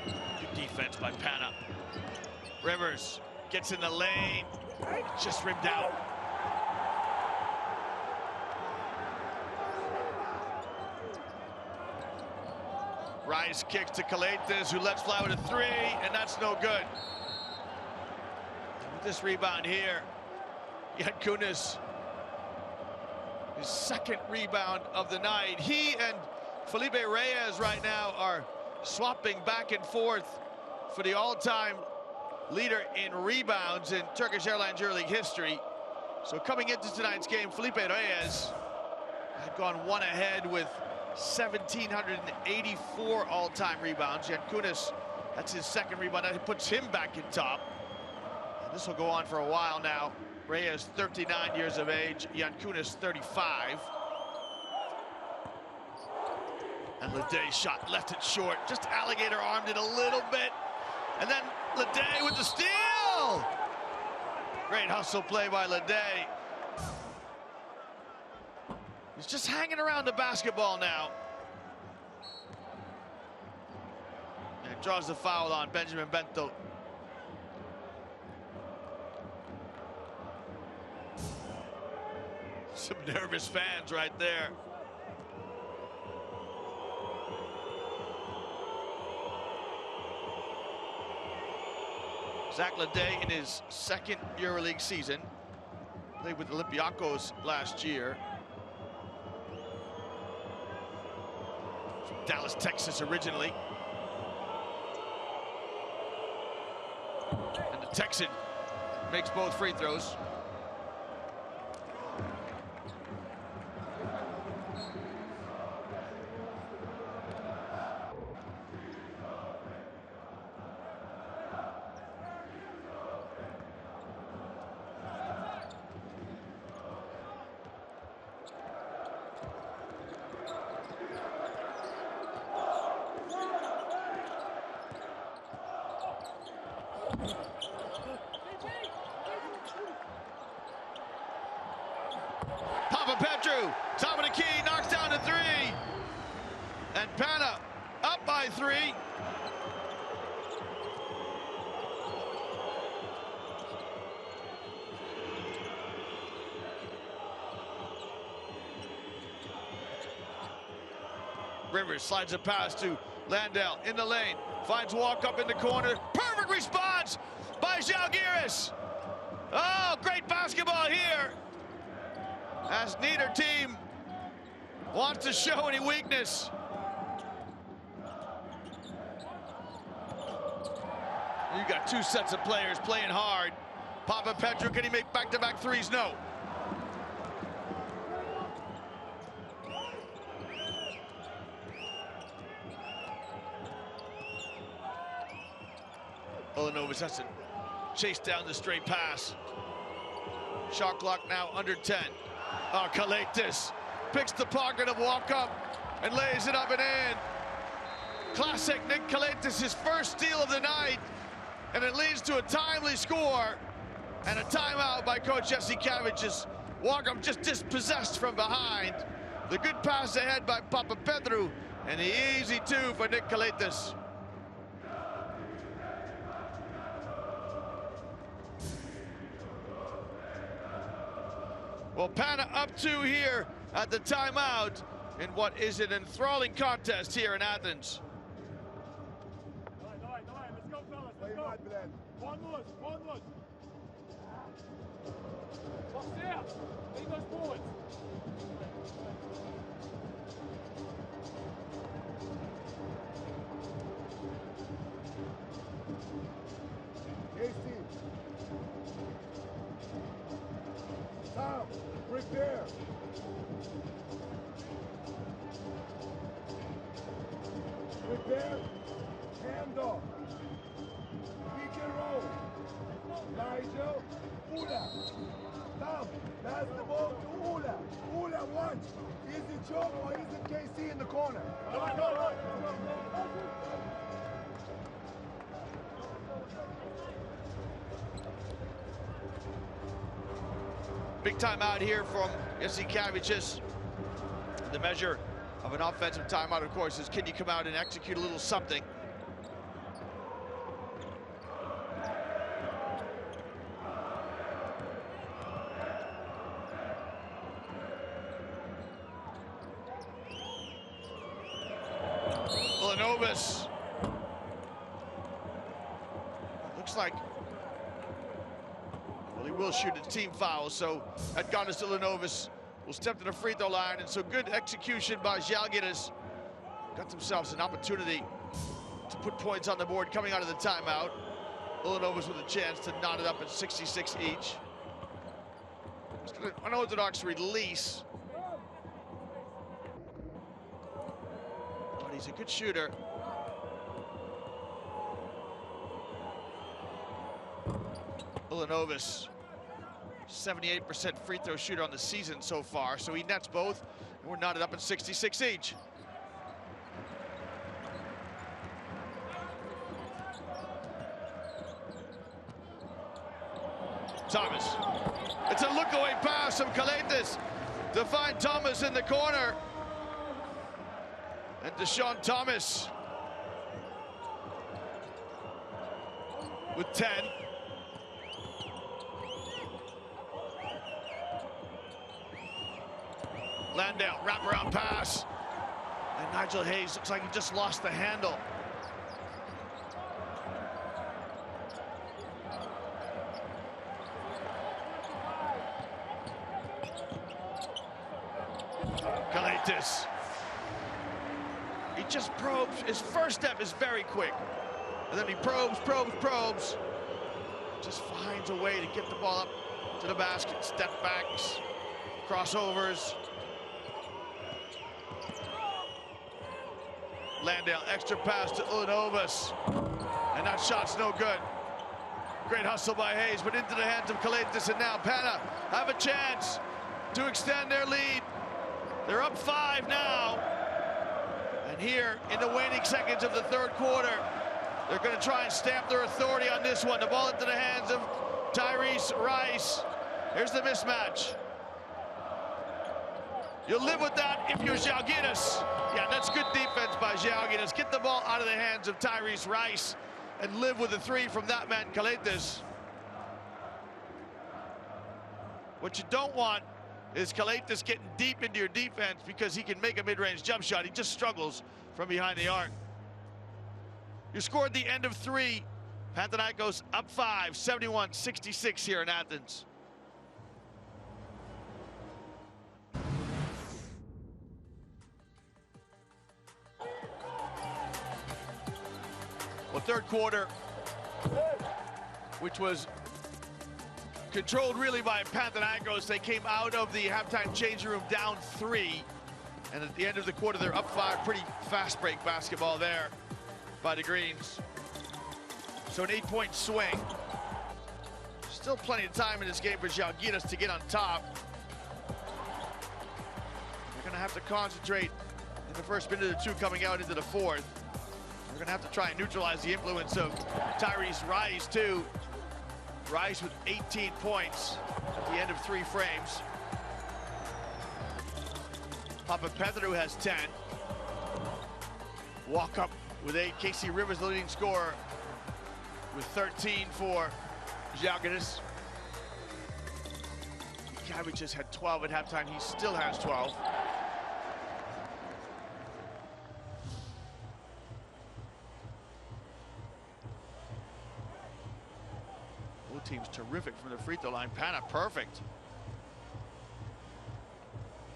Good defense by Pana. Rivers gets in the lane. Just rimmed out. Rice kicks to Kalaitis, who lets fly with a 3, and that's no good. With this rebound here, Kaunas, his second rebound of the night. He and Felipe Reyes right now are swapping back and forth for the all-time leader in rebounds in Turkish Airlines EuroLeague history. So coming into tonight's game, Felipe Reyes had gone 1 ahead with 1,784 all-time rebounds. Kaunas, that's his second rebound. That puts him back in top. And this will go on for a while now. Reyes, 39 years of age. Kaunas, 35. And Leday shot, left it short. Just alligator armed it a little bit. And then Leday with the steal! Great hustle play by Leday. He's just hanging around the basketball now. And draws the foul on Benjamin Bento. Some nervous fans right there. Zach Leday in his second EuroLeague season. Played with Olympiacos last year. From Dallas, Texas originally. And the Texan makes both free throws. Petru, top of the key, knocks down the three. And Pana up by three. Rivers slides a pass to Landell in the lane, finds walk up in the corner. Perfect response by Zalgiris. Oh, great basketball here. As neither team wants to show any weakness. You got two sets of players playing hard. Papa Petru, can he make back-to-back threes? No. Olanovas has to chase down the straight pass. Shot clock now under 10. Oh, Kalaitis picks the pocket of walk-up and lays it up and in. Classic Nick Kalaitis, his first steal of the night, and it leads to a timely score and a timeout by Coach Jasikavic. Walk-up just dispossessed from behind. The good pass ahead by Papa Petru, and the easy two for Nick Kalaitis. Well, Pana up two here at the timeout in what is an enthralling contest here in Athens. Let's go, fellas. Let's go. One look. Box out. Leave those boards. Tom, prepare. Prepare. Hand off. Pick and roll. Nigel. Ula. Tom, pass the ball to Ula. Ula, watch. Is it Joe or is it KC in the corner? Go. Big timeout here from Jasikavic. The measure of an offensive timeout, of course, is can you come out and execute a little something? Olanovas. Looks like he will shoot a team foul, so Kaunas Olanovas will step to the free throw line, and so good execution by Zalgiris. Got themselves an opportunity to put points on the board coming out of the timeout. Olanovas with a chance to knot it up at 66 each. Just an unorthodox release. But he's a good shooter. Olanovas, 78% free throw shooter on the season so far, so he nets both, and we're knotted up at 66 each. Thomas. It's a look-away pass from Kalaitis to find Thomas in the corner. And Deshaun Thomas with 10. Landale, wraparound pass. And Nigel Hayes looks like he just lost the handle. Kalaitis. He just probes. His first step is very quick. And then he probes. Just finds a way to get the ball up to the basket. Step backs, crossovers. Landale, extra pass to Ulanovas. And that shot's no good. Great hustle by Hayes, but into the hands of Kalaitis. And now Pana have a chance to extend their lead. They're up 5 now. And here in the waning seconds of the third quarter, they're going to try and stamp their authority on this one. The ball into the hands of Tyrese Rice. Here's the mismatch. You'll live with that if you're Zalgiris. Yeah, that's good defense by Zalgiris. Get the ball out of the hands of Tyrese Rice and live with the 3 from that man, Kalaitis. What you don't want is Kalaitis getting deep into your defense because he can make a mid-range jump shot. He just struggles from behind the arc. You scored the end of 3. Panathinaikos up 5, 71-66 here in Athens. Well, third quarter, which was controlled really by Panathinaikos. They came out of the halftime changing room down 3. And at the end of the quarter, they're up 5. Pretty fast break basketball there by the Greens. So an 8-point swing. Still plenty of time in this game for Zalgiris to get on top. They're gonna have to concentrate in the first minute or 2 coming out into the fourth. We're gonna have to try and neutralize the influence of Tyrese Rice too. Rice with 18 points at the end of 3 frames. Papapetrou has 10. Walk up with 8. Casey Rivers, the leading scorer, with 13 for Zalgiris. Gavage just had 12 at halftime. He still has 12. Both teams terrific from the free throw line. Pana perfect.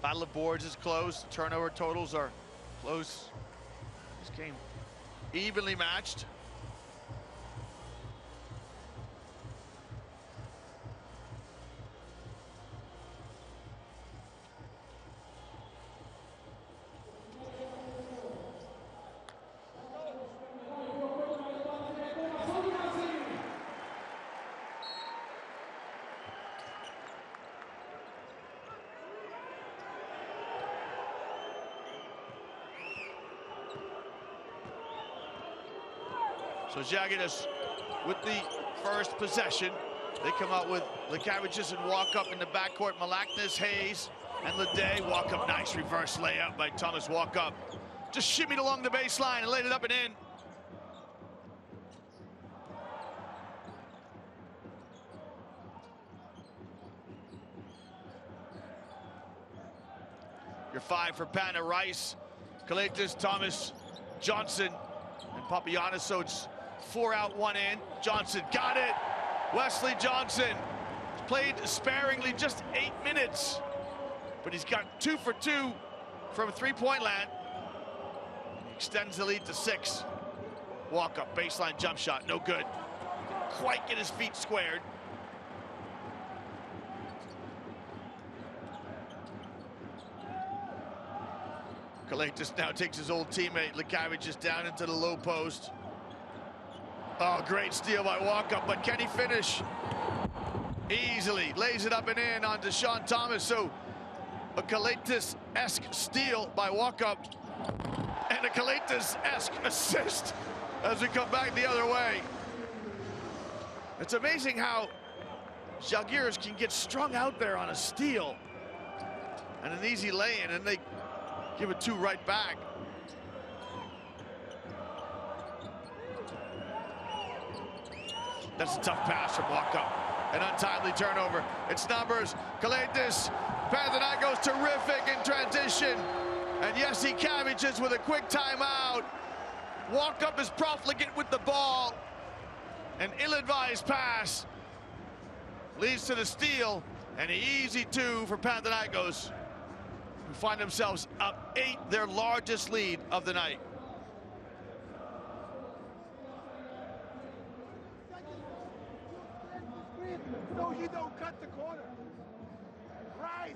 Battle of boards is close. Turnover totals are close. This game evenly matched. So Zalgiris with the first possession. They come out with Lekavichus and walk up in the backcourt. Malaknis, Hayes, and Leday. Walk up, nice reverse layup by Thomas Walk up. Just shimmied along the baseline and laid it up and in. Your 5 for Pana, Rice, Kalaitis, Thomas, Johnson, and Papagiannis. So it's 4 out, 1 in. Johnson got it. Wesley Johnson played sparingly, just 8 minutes, but he's got 2 for 2 from 3-point land. He extends the lead to 6. Walk up, baseline jump shot, no good. Didn't quite get his feet squared. Kalaitis now takes his old teammate Lekavichus down into the low post. Oh, great steal by Walkup, but can he finish? Easily lays it up and in on Deshaun Thomas. So a Kalaitis-esque steal by Walkup and a Kalaitis-esque assist as we come back the other way. It's amazing how Zalgiris can get strung out there on a steal and an easy lay-in, and they give it 2 right back. That's a tough pass from Walkup. An untimely turnover. It's numbers. Kaunas, Panathinaikos terrific in transition. And Jesse Kavicic with a quick timeout. Walkup is profligate with the ball. An ill-advised pass leads to the steal, and an easy 2 for Panathinaikos, who find themselves up 8, their largest lead of the night. No, he don't cut the corner. Rise.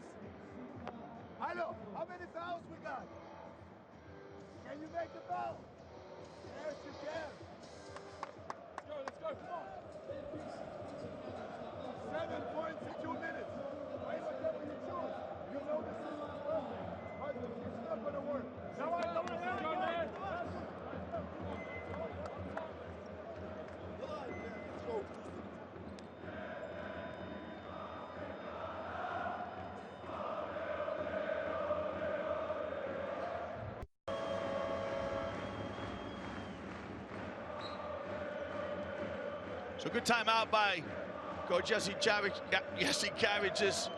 Hello, how many fouls we got? Can you make a foul? Yes, you can. Let's go, come on. 7 points in 2 minutes. Play whatever you choose. You know this is perfect, but it's not gonna work. Now I don't know. Let's go. So good timeout by coach Jesse Kavicic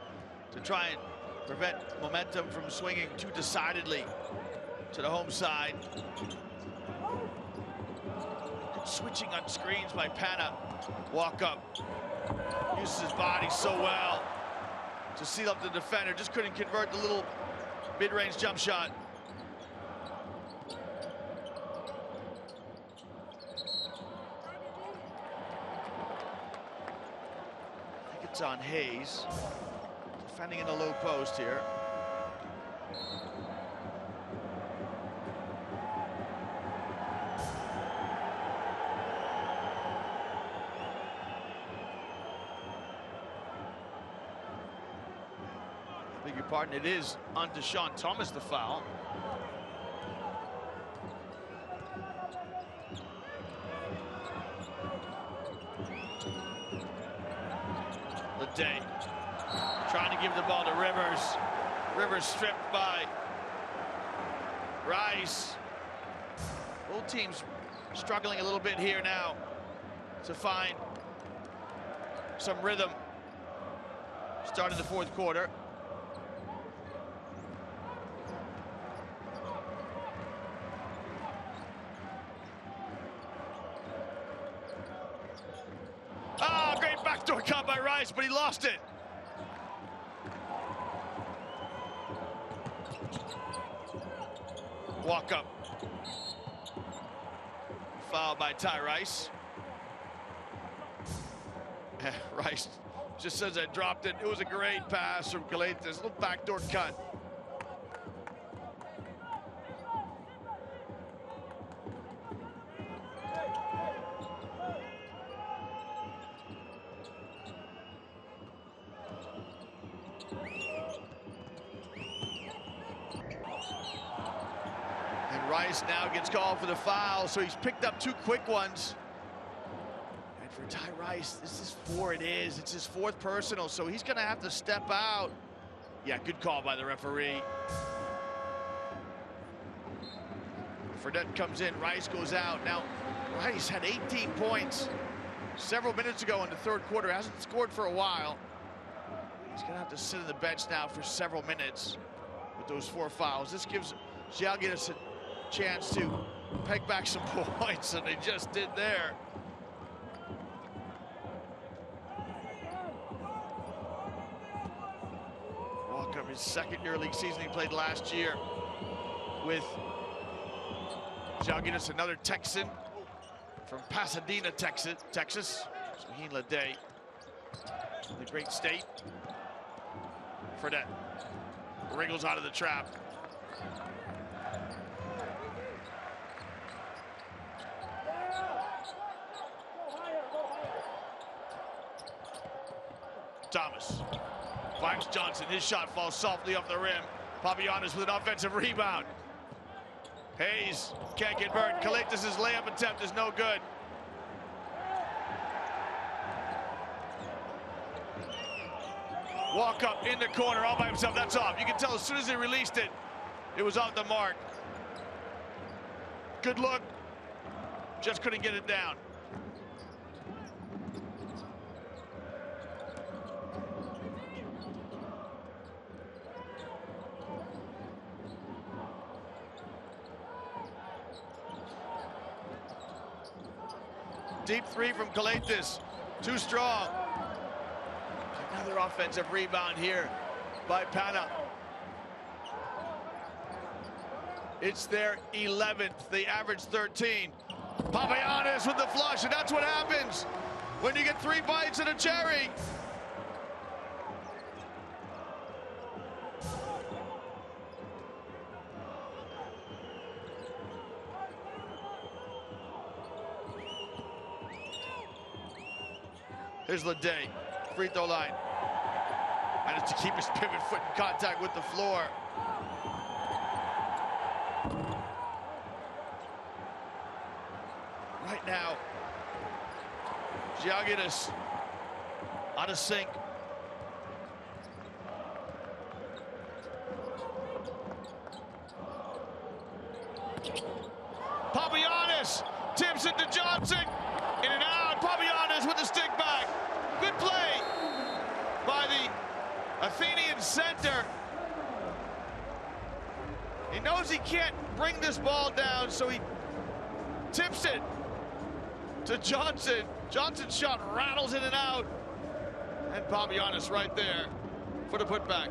to try and prevent momentum from swinging too decidedly to the home side. Good switching on screens by Pana. Walkup uses his body so well to seal up the defender. Just couldn't convert the little mid-range jump shot. It's on Hayes, defending in the low post here. Beg your pardon, it is on Deshaun Thomas the foul. Day trying to give the ball to Rivers. Rivers stripped by Rice. Both teams struggling a little bit here now to find some rhythm. Started the 4th quarter. Backdoor cut by Rice, but he lost it. Walkup. Foul by Ty Rice. Rice just says I dropped it. It was a great pass from Kaunas. Little backdoor cut. Rice now gets called for the foul, so he's picked up 2 quick ones. And for Ty Rice, this is 4 it is. It's his 4th personal, so he's gonna have to step out. Yeah, good call by the referee. Fredette comes in, Rice goes out. Now, Rice had 18 points several minutes ago in the 3rd quarter, hasn't scored for a while. He's gonna have to sit on the bench now for several minutes with those 4 fouls. This gives Zalgiris a chance to peg back some points, and they just did there. Walkup, his 2nd EuroLeague season, he played last year with Zalgiris, another Texan from Pasadena, Texas. Shaheen Lade, the great state. Fredette wriggles out of the trap. Thomas finds Johnson. His shot falls softly off the rim. Papagiannis with an offensive rebound. Hayes can't convert. Kaunas' layup attempt is no good. Walk up in the corner all by himself. That's off. You can tell as soon as he released it, it was off the mark. Good look. Just couldn't get it down. Deep three from Kaunas. Too strong. Another offensive rebound here by Pana. It's their 11th. They average 13. Papagiannis with the flush, and that's what happens when you get 3 bites at a cherry. Here's Leday, free throw line. And it's to keep his pivot foot in contact with the floor. Right now, Zalgiris out of sync. Papagiannis tips it to Johnson. In and out. Papagiannis with the stick back. Good play by the Athenian center. He knows he can't bring this ball down, so he tips it to Johnson. Johnson's shot rattles in and out. And Papagiannis right there for the putback.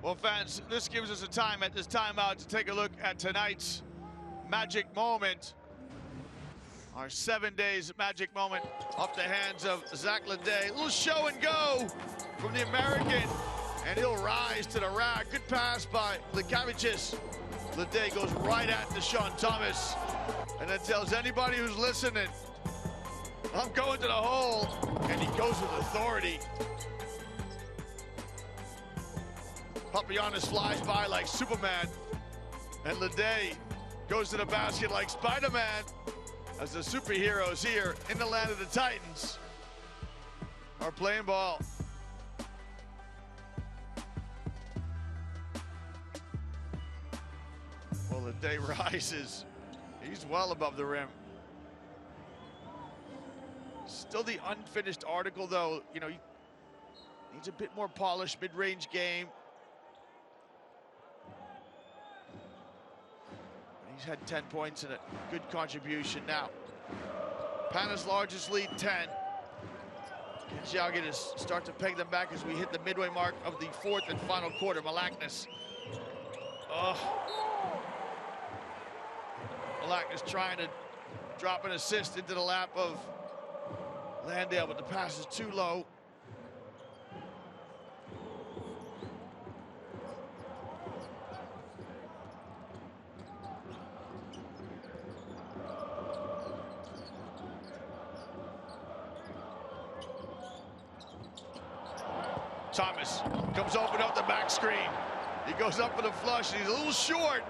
Well, fans, this gives us a time at this timeout to take a look at tonight's magic moment. Our 7 days magic moment off the hands of Zach Leday. A little show and go from the American, and he'll rise to the rack. Good pass by Lekavicius. Leday goes right at Deshaun Thomas, and that tells anybody who's listening, I'm going to the hole, and he goes with authority. Papagiannis flies by like Superman, and Leday goes to the basket like Spider-Man, as the superheroes here in the land of the Titans are playing ball. Well, Leday rises. He's well above the rim. Still the unfinished article, though. You know, he needs a bit more polished mid-range game. He's had 10 points and a good contribution now. Pana's largest lead, 10. Can Zalgiris start to peg them back as we hit the midway mark of the 4th and final quarter? Malaknis. Oh. Malaknis trying to drop an assist into the lap of Landale, but the pass is too low. Thomas comes open up the back screen. He goes up for the flush, and he's a little short.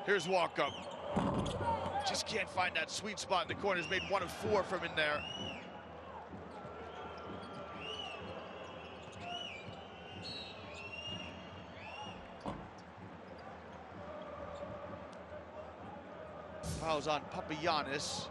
Here's Walkup. Just can't find that sweet spot in the corner. He's made 1 of 4 from in there. Fouls on Papagiannis.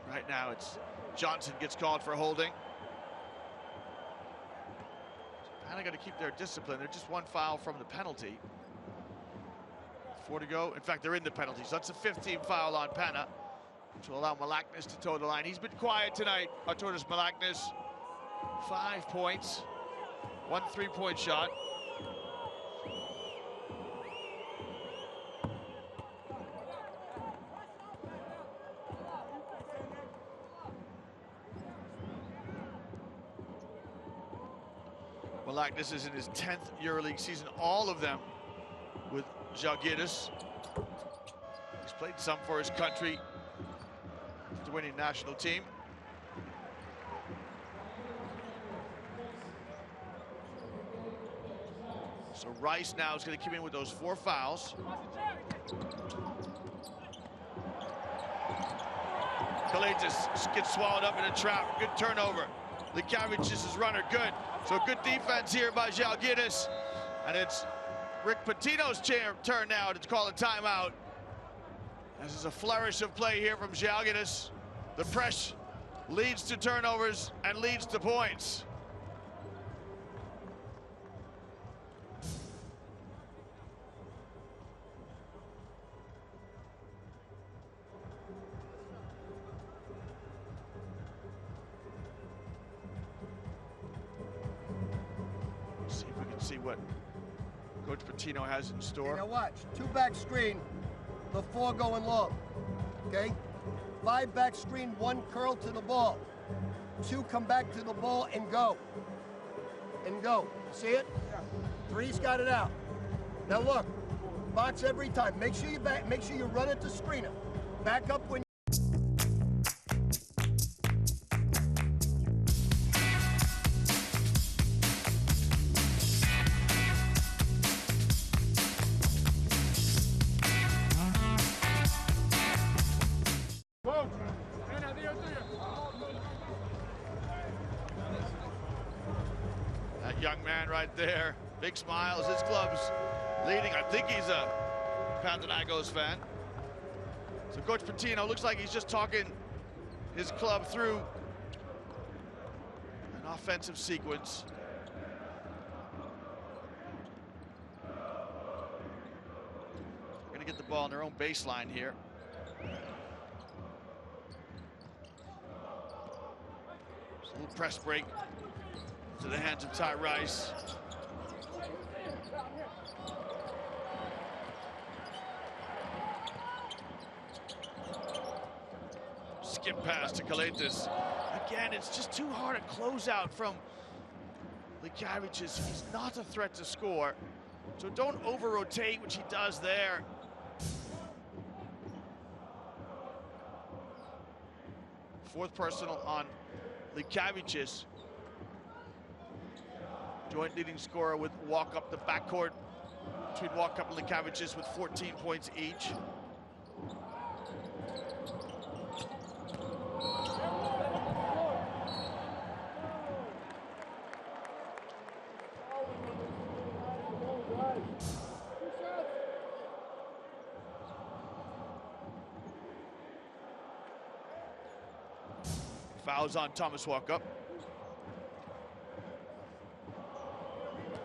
Right now, it's Johnson gets called for holding. Pana got to keep their discipline. They're just 1 foul from the penalty. 4 to go. In fact, they're in the penalty, so that's a 15 foul on Pana, which will allow Malaknis to toe the line. He's been quiet tonight, Arturas Malaknis. 5 points, 1 3-point shot. Kamilakis is in his 10th EuroLeague season, all of them with Zalgiris. He's played some for his country, the winning national team. So Rice now is going to come in with those 4 fouls. Kalaitis gets swallowed up in a trap. Good turnover. Likavic's runner, good. So good defense here by Zalgiris. And it's Rick Pitino's turn now to call a timeout. This is a flourish of play here from Zalgiris. The press leads to turnovers and leads to points. See if we can see what Coach Pitino has in store. Now watch, 2 back screen, the 4 going long, okay? 5 back screen, 1 curl to the ball. 2 come back to the ball and go. And go. See it? 3's got it out. Now look, box every time. Make sure you run it to screener. Back up when young man right there, big smiles, his club's leading. I think he's a Panathinaikos fan. So Coach Pitino looks like he's just talking his club through an offensive sequence. They're gonna get the ball on their own baseline here. Just a little press break to the hands of Ty Rice. Skip pass to Kalaitis. Again, it's just too hard a closeout from Likavic's. He's not a threat to score, so don't over-rotate, which he does there. Fourth personal on Likavic's. Joint leading scorer with Walkup, the backcourt between Walkup and Likavic's with 14 points each. Fouls on Thomas Walkup.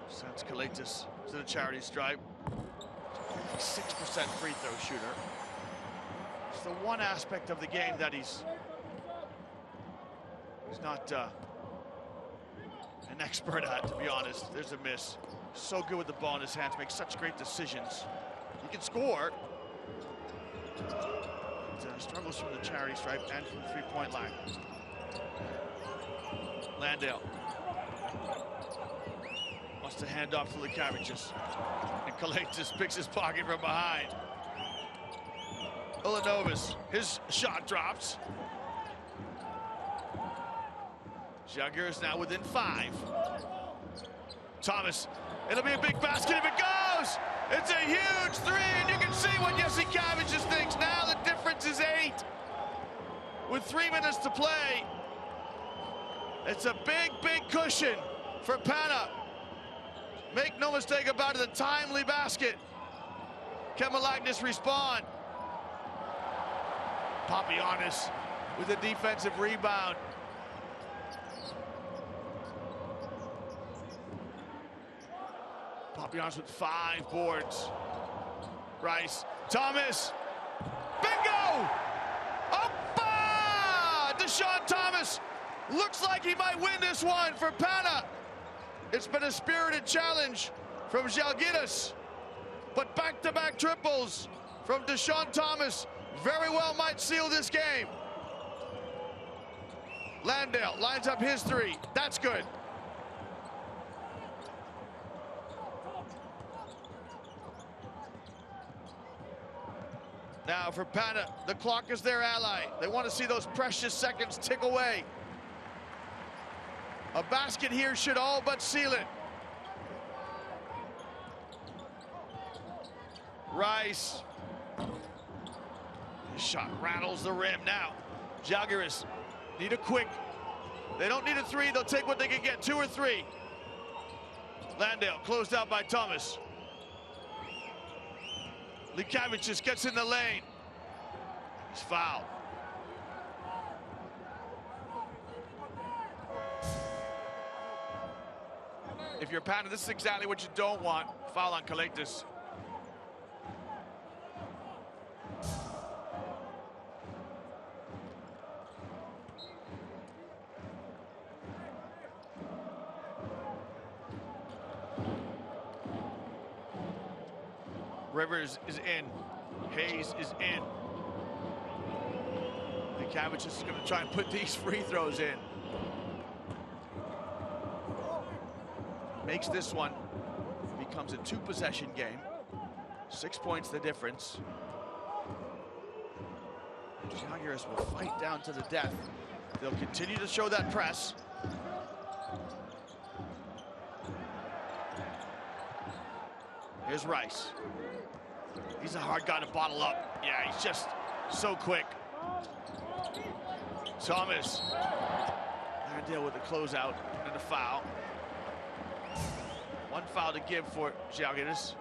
Sends Kalaitis to the charity stripe. 6% free throw shooter. It's the one aspect of the game that he's not an expert at, to be honest. There's a miss. So good with the ball in his hands, makes such great decisions. He can score. But, struggles from the charity stripe and from the three-point line. Landale wants to hand off to Likavic's. And Kalaitis picks his pocket from behind. Ulanovas, his shot drops. Zalgiris now within 5. Thomas, it'll be a big basket if it goes! It's a huge 3, and you can see what Jasikavic thinks now. The difference is 8. With 3 minutes to play, it's a big, big cushion for Pana. Make no mistake about it, a timely basket. Kamilakis respond. Papianis with a defensive rebound. Papianis with 5 boards. Rice, Thomas, bingo! Oppa! Deshaun Thomas looks like he might win this one for Pana. It's been a spirited challenge from Zalgiris, but back-to-back triples from Deshaun Thomas very well might seal this game. Landale lines up his 3. That's good. Now for Pana, the clock is their ally. They want to see those precious seconds tick away. A basket here should all but seal it. Rice. His shot rattles the rim. Now, Zalgiris need a quick. They don't need a three. They'll take what they can get, 2 or 3. Landale closed out by Thomas. Likavic just gets in the lane. He's fouled. If you're Pana, this is exactly what you don't want. Foul on Kalaitis. Rivers is in. Hayes is in. Likavic is going to try and put these free throws in. Makes this one, becomes a 2-possession game. 6 points the difference. Zalgiris will fight down to the death. They'll continue to show that press. Here's Rice. He's a hard guy to bottle up. Yeah, he's just so quick. Thomas. Landale with the closeout and a foul. 1 foul to give for Zalgiris.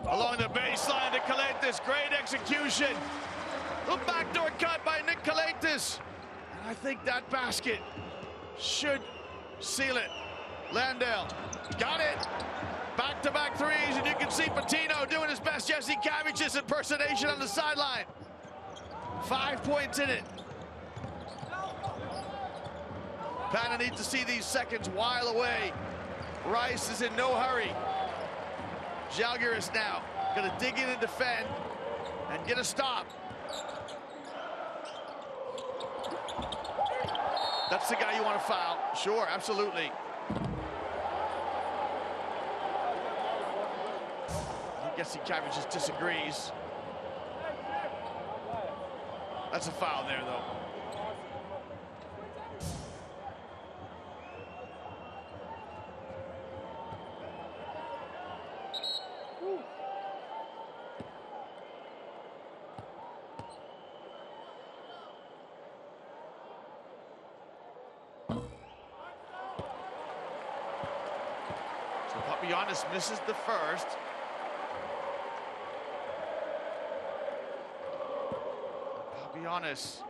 Along the baseline to Kalaitis, great execution. Little backdoor cut by Nick Kalaitis. And I think that basket should seal it. Landale got it. Back-to-back threes, and you can see Patino doing his best Jesse Kavic's impersonation on the sideline. 5 points in it. Pana needs to see these seconds while away. Rice is in no hurry. Zalgiris now gonna dig in and defend and get a stop. That's the guy you want to foul. Sure, absolutely. I guess Kavich just disagrees. That's a foul there, though. Giannis misses the first. Giannis,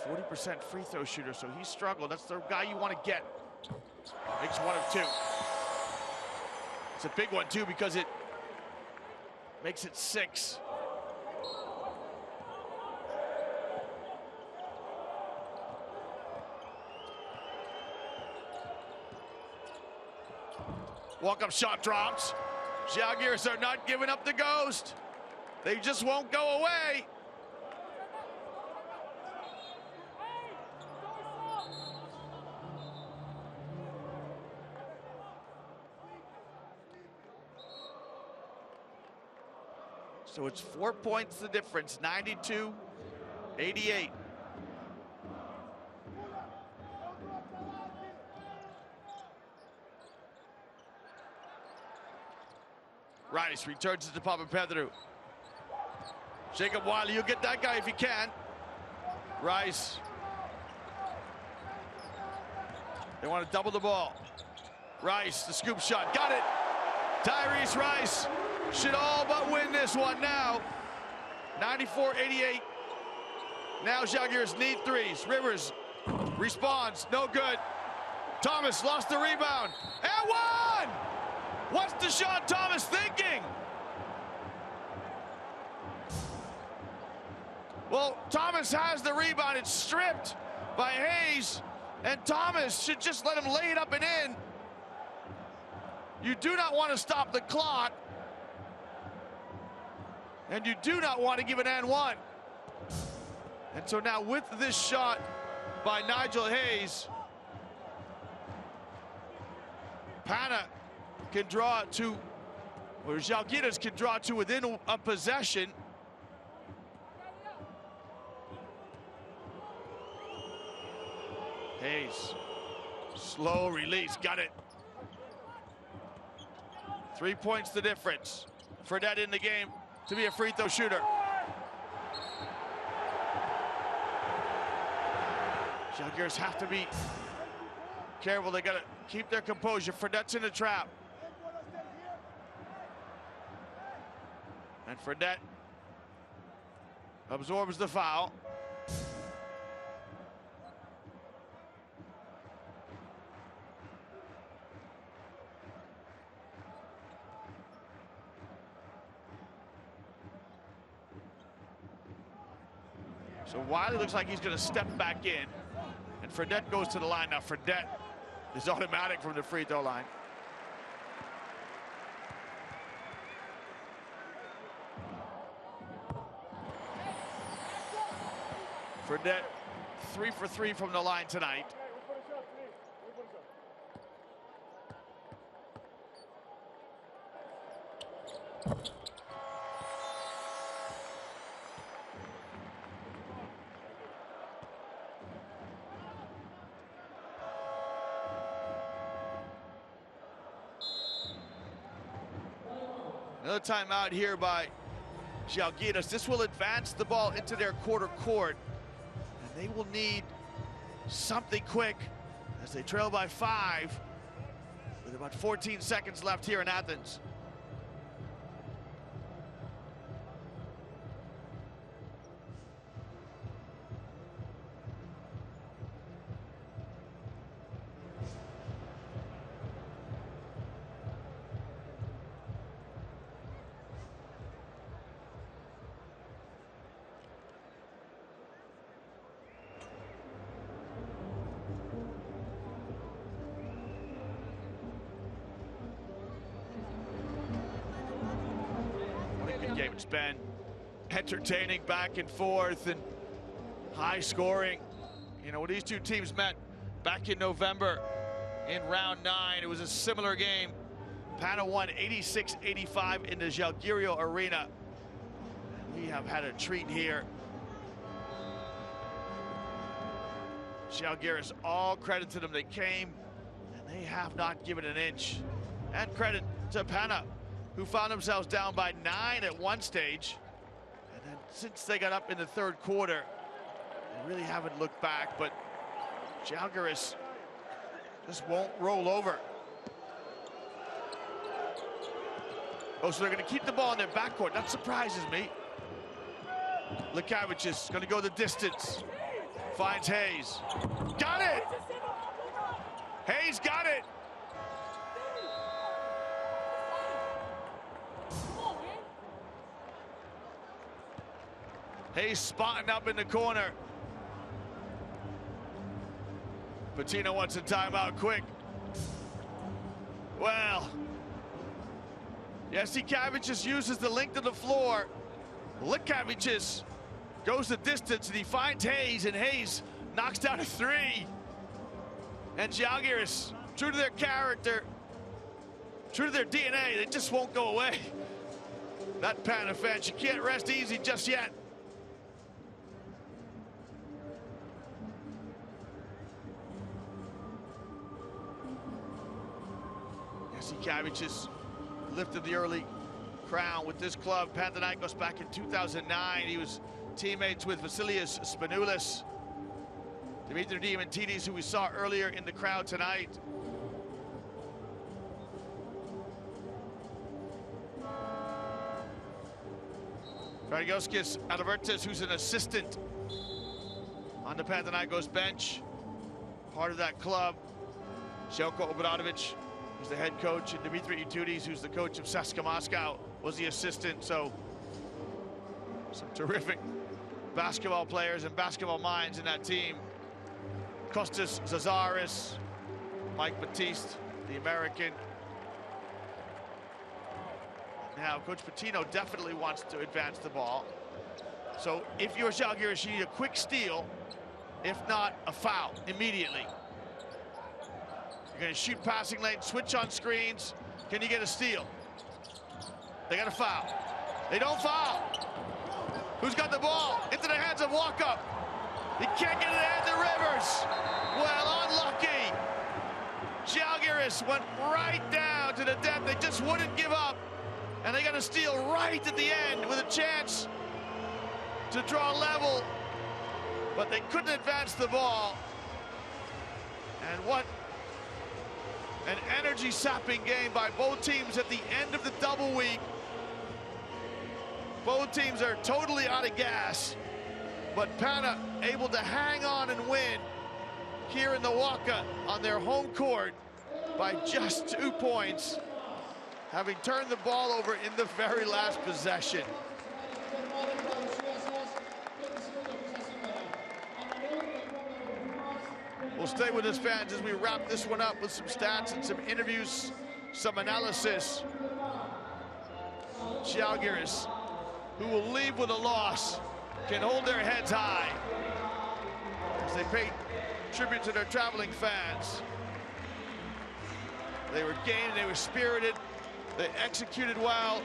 40% free throw shooter, so he struggled. That's the guy you want to get. Makes 1 of 2. It's a big one too because it makes it 6. Walk-up shot drops. Zalgiris are not giving up the ghost. They just won't go away. So it's 4 points the difference, 92-88. Rice returns it to Papapetrou. Jacob Wiley, you'll get that guy if you can. Rice. They want to double the ball. Rice, the scoop shot, got it. Tyrese Rice should all but win this one now. 94-88. Now Zalgiris need threes. Rivers responds, no good. Thomas lost the rebound, and one! What's Deshaun Thomas thinking? Well, Thomas has the rebound. It's stripped by Hayes, and Thomas should just let him lay it up and in. You do not want to stop the clock, and you do not want to give an and one. And so now with this shot by Nigel Hayes, Pana can draw to, or Zalgiris can draw to within a possession. Hayes, slow release, got it. 3 points the difference. Fredette in the game to be a free throw shooter. Zalgiris have to be careful. They gotta keep their composure. Fredette's in the trap. And Fredette absorbs the foul. So Wiley looks like he's going to step back in, and Fredette goes to the line. Now Fredette is automatic from the free throw line. Fredette 3 for 3 from the line tonight. Another timeout here by Zalgiris. This will advance the ball into their quarter court, and they will need something quick as they trail by 5 with about 14 seconds left here in Athens. Game. It's been entertaining back and forth and high scoring. You know, when these two teams met back in November in round 9, it was a similar game. Pana won 86-85 in the Zalgiris arena. We have had a treat here. Zalgiris, all credit to them. They came and they have not given an inch. And credit to Pana, who found themselves down by 9 at one stage. And then since they got up in the third quarter, they really haven't looked back, but Zalgiris just won't roll over. Oh, so they're gonna keep the ball in their backcourt. That surprises me. Lukavich is gonna go the distance. Finds Hayes. Got it! Hayes got it! Hayes spotting up in the corner. Patino wants a timeout quick. Well, Jasikavičius uses the length of the floor. Lukavich goes the distance, and he finds Hayes, and Hayes knocks down a 3. And Zalgiris, true to their character, true to their DNA, they just won't go away. That Pana fans, you can't rest easy just yet. Jasikavičius lifted the early crown with this club, Panathinaikos, back in 2009. He was teammates with Vasilios Spanoulis, Dimitri Diamantidis, who we saw earlier in the crowd tonight. Frangoskis Albertis, who's an assistant on the Panathinaikos bench, part of that club. Željko Obradović who's the head coach, and Dimitri Itoudis, who's the coach of CSKA Moscow, was the assistant. So some terrific basketball players and basketball minds in that team. Kostas Zalgiris, Mike Batiste, the American. Now, Coach Patino definitely wants to advance the ball. So if you're Zalgiris, you need a quick steal, if not a foul immediately. You're going to shoot passing lane, switch on screens. Can you get a steal? They got a foul. They don't foul. Who's got the ball? Into the hands of Walkup. He can't get it in the hands of Rivers. Well, unlucky. Zalgiris went right down to the depth. They just wouldn't give up. And they got a steal right at the end with a chance to draw level. But they couldn't advance the ball. And what an energy-sapping game by both teams at the end of the double week. Both teams are totally out of gas, but Pana able to hang on and win here in the Waka on their home court by just 2 points, having turned the ball over in the very last possession. We'll stay with us, fans, as we wrap this one up with some stats and some interviews, some analysis. Zalgiris, who will leave with a loss, can hold their heads high as they pay tribute to their traveling fans. They were game, they were spirited, they executed well.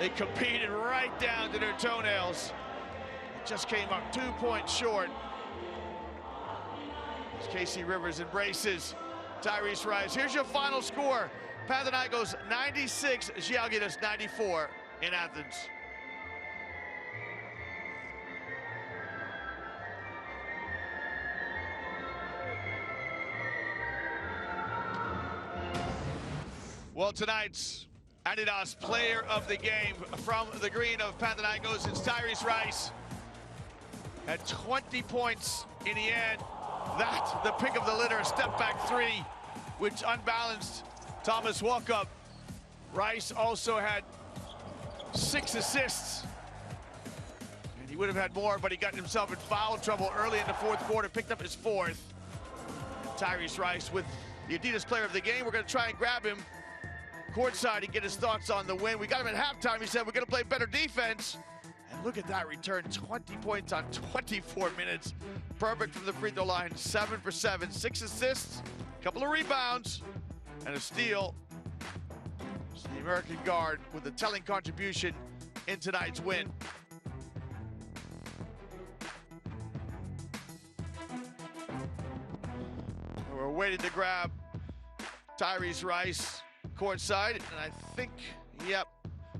They competed right down to their toenails. Just came up 2 points short. As Casey Rivers embraces Tyrese Rice. Here's your final score. Panathinaikos 96, Zalgiris 94 in Athens. Well, tonight's Adidas player of the game from the green of Panathinaikos is Tyrese Rice. At 20 points in the end. That, the pick of the litter, a step back three, which unbalanced Thomas Walkup. Rice also had 6 assists. And he would have had more, but he got himself in foul trouble early in the fourth quarter, picked up his 4th. And Tyrese Rice with the Adidas player of the game. We're gonna try and grab him courtside and get his thoughts on the win. We got him at halftime. He said, we're gonna play better defense. And look at that return, 20 points on 24 minutes. Perfect from the free throw line, 7 for 7, 6 assists, a couple of rebounds, and a steal. So the American guard with a telling contribution in tonight's win. We're waiting to grab Tyrese Rice courtside, and I think, yep,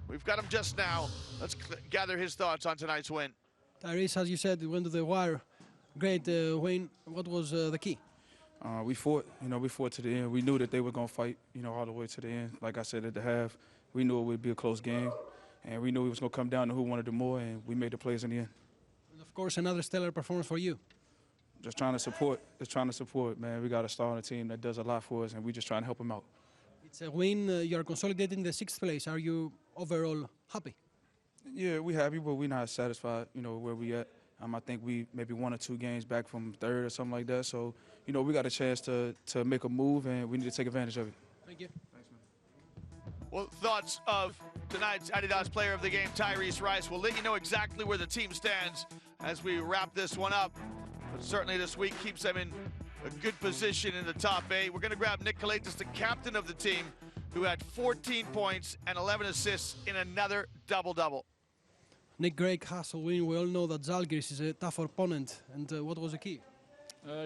we've got him just now. Let's gather his thoughts on tonight's win. Tyrese, as you said, went to the wire. Great win. What was the key? We fought, we fought to the end. We knew that they were going to fight, all the way to the end. Like I said at the half, we knew it would be a close game, and we knew it was going to come down to who wanted it more, and we made the plays in the end. And of course, another stellar performance for you. Just trying to support, man. We got a star on the team that does a lot for us, and we just trying to help him out. It's a win. You're consolidating the 6th place. Are you overall happy? Yeah, we happy, but we're not satisfied, where we at. I think we maybe 1 or 2 games back from 3rd or something like that. So, we got a chance to make a move, and we need to take advantage of it. Thank you. Thanks, man. Well, thoughts of tonight's Adidas player of the game, Tyrese Rice. We'll let you know exactly where the team stands as we wrap this one up. But certainly this week keeps them in a good position in the top 8. We're going to grab Nick Kalaitis, the captain of the team, who had 14 points and 11 assists in another double-double. Nick, great hustle win. We all know that Zalgiris is a tough opponent. And what was the key?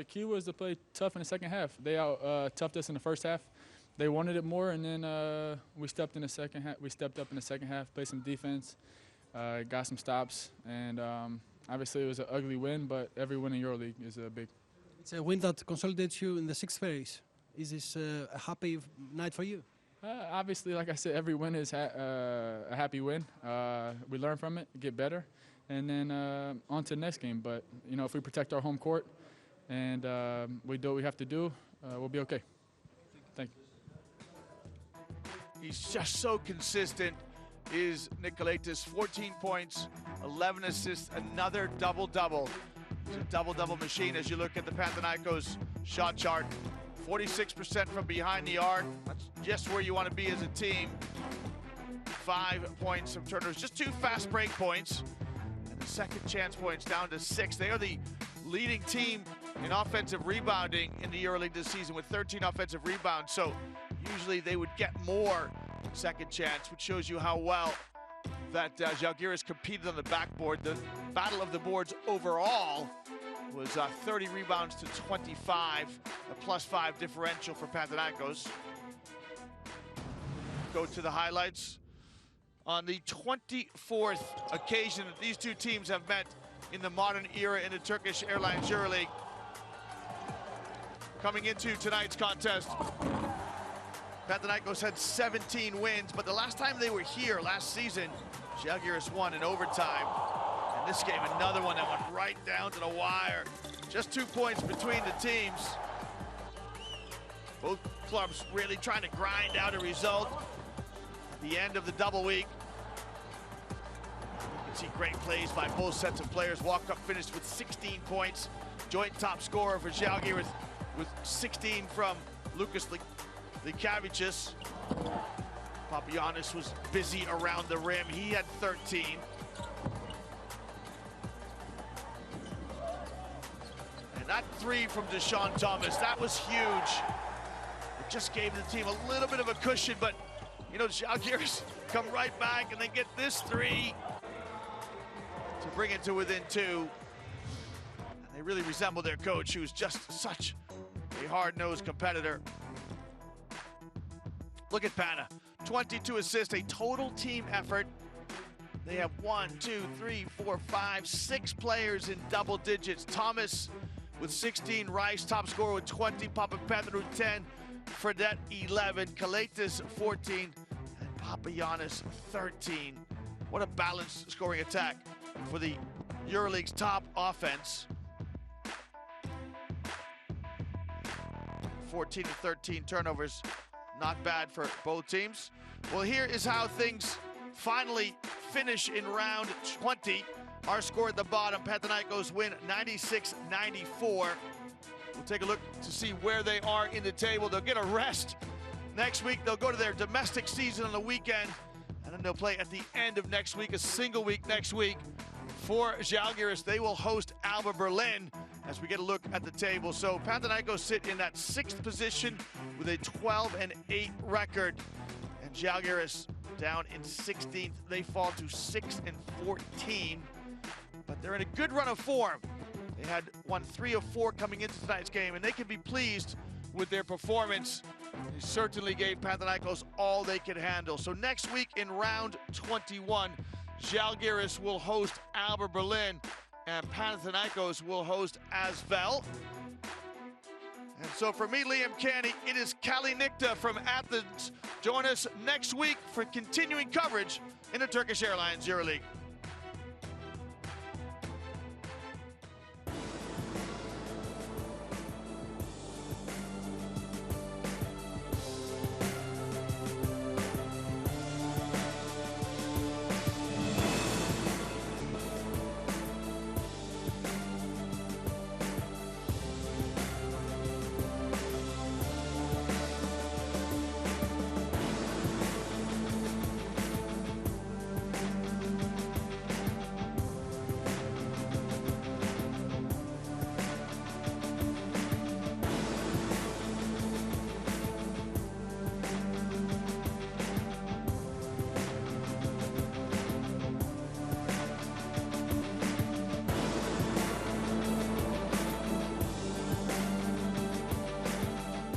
Key was to play tough in the second half. They out-toughed us in the first half. They wanted it more, and then we stepped in the second half. We stepped up in the second half, played some defense, got some stops, and obviously it was an ugly win. But every win in EuroLeague is big. It's a win that consolidates you in the 6th place. Is this a happy night for you? Obviously, like I said, every win is a happy win. We learn from it, get better, and then on to the next game. But, if we protect our home court and we do what we have to do, we'll be okay. Thank you. He's just so consistent, is Nicolaitis. 14 points, 11 assists, another double-double. He's a double-double machine as you look at the Panathinaikos shot chart. 46% from behind the arc. That's just where you want to be as a team. 5 points from turnovers, just 2 fast break points. And the second chance points down to 6. They are the leading team in offensive rebounding in the EuroLeague this season with 13 offensive rebounds. So usually they would get more second chance, which shows you how well that Zalgiris competed on the backboard. The battle of the boards overall was 30 rebounds to 25, a +5 differential for Panathinaikos. Go to the highlights. On the 24th occasion that these two teams have met in the modern era in the Turkish Airlines EuroLeague. Coming into tonight's contest, Panathinaikos had 17 wins, but the last time they were here last season, Zalgiris won in overtime. And this game, another one that went right down to the wire. Just 2 points between the teams. Both clubs really trying to grind out a result at the end of the double week. You can see great plays by both sets of players. Walkup finished with 16 points. Joint top scorer for Zalgiris with 16 from Lukas Likavicius. Papagiannis was busy around the rim. He had 13. And that 3 from Deshaun Thomas, that was huge. It just gave the team a little bit of a cushion, but you know, Zalgiris come right back and they get this 3 to bring it to within 2. And they really resemble their coach, who's just such a hard-nosed competitor. Look at Pana, 22 assists, a total team effort. They have 1, 2, 3, 4, 5, 6 players in double digits. Thomas with 16, Rice top scorer with 20, Papapetrou 10, Fredette 11, Kalaitis 14, and Papagiannis 13. What a balanced scoring attack for the EuroLeague's top offense. 14 to 13 turnovers. Not bad for both teams. Well, here is how things finally finish in round 20. Our score at the bottom, Panathinaikos win 96-94. We'll take a look to see where they are in the table. They'll get a rest next week. They'll go to their domestic season on the weekend, and then they'll play at the end of next week, a single week next week. For Zalgiris, they will host Alba Berlin as we get a look at the table. So Panathinaikos sit in that 6th position with a 12-8 record. And Zalgiris down in 16th. They fall to 6-14. But they're in a good run of form. They had won 3 of 4 coming into tonight's game, and they can be pleased with their performance. They certainly gave Panathinaikos all they could handle. So next week in round 21, Zalgiris will host Alba Berlin, and Panathinaikos will host Asvel. And so for me, Liam Canny, it is Kali Nikta from Athens. Join us next week for continuing coverage in the Turkish Airlines EuroLeague.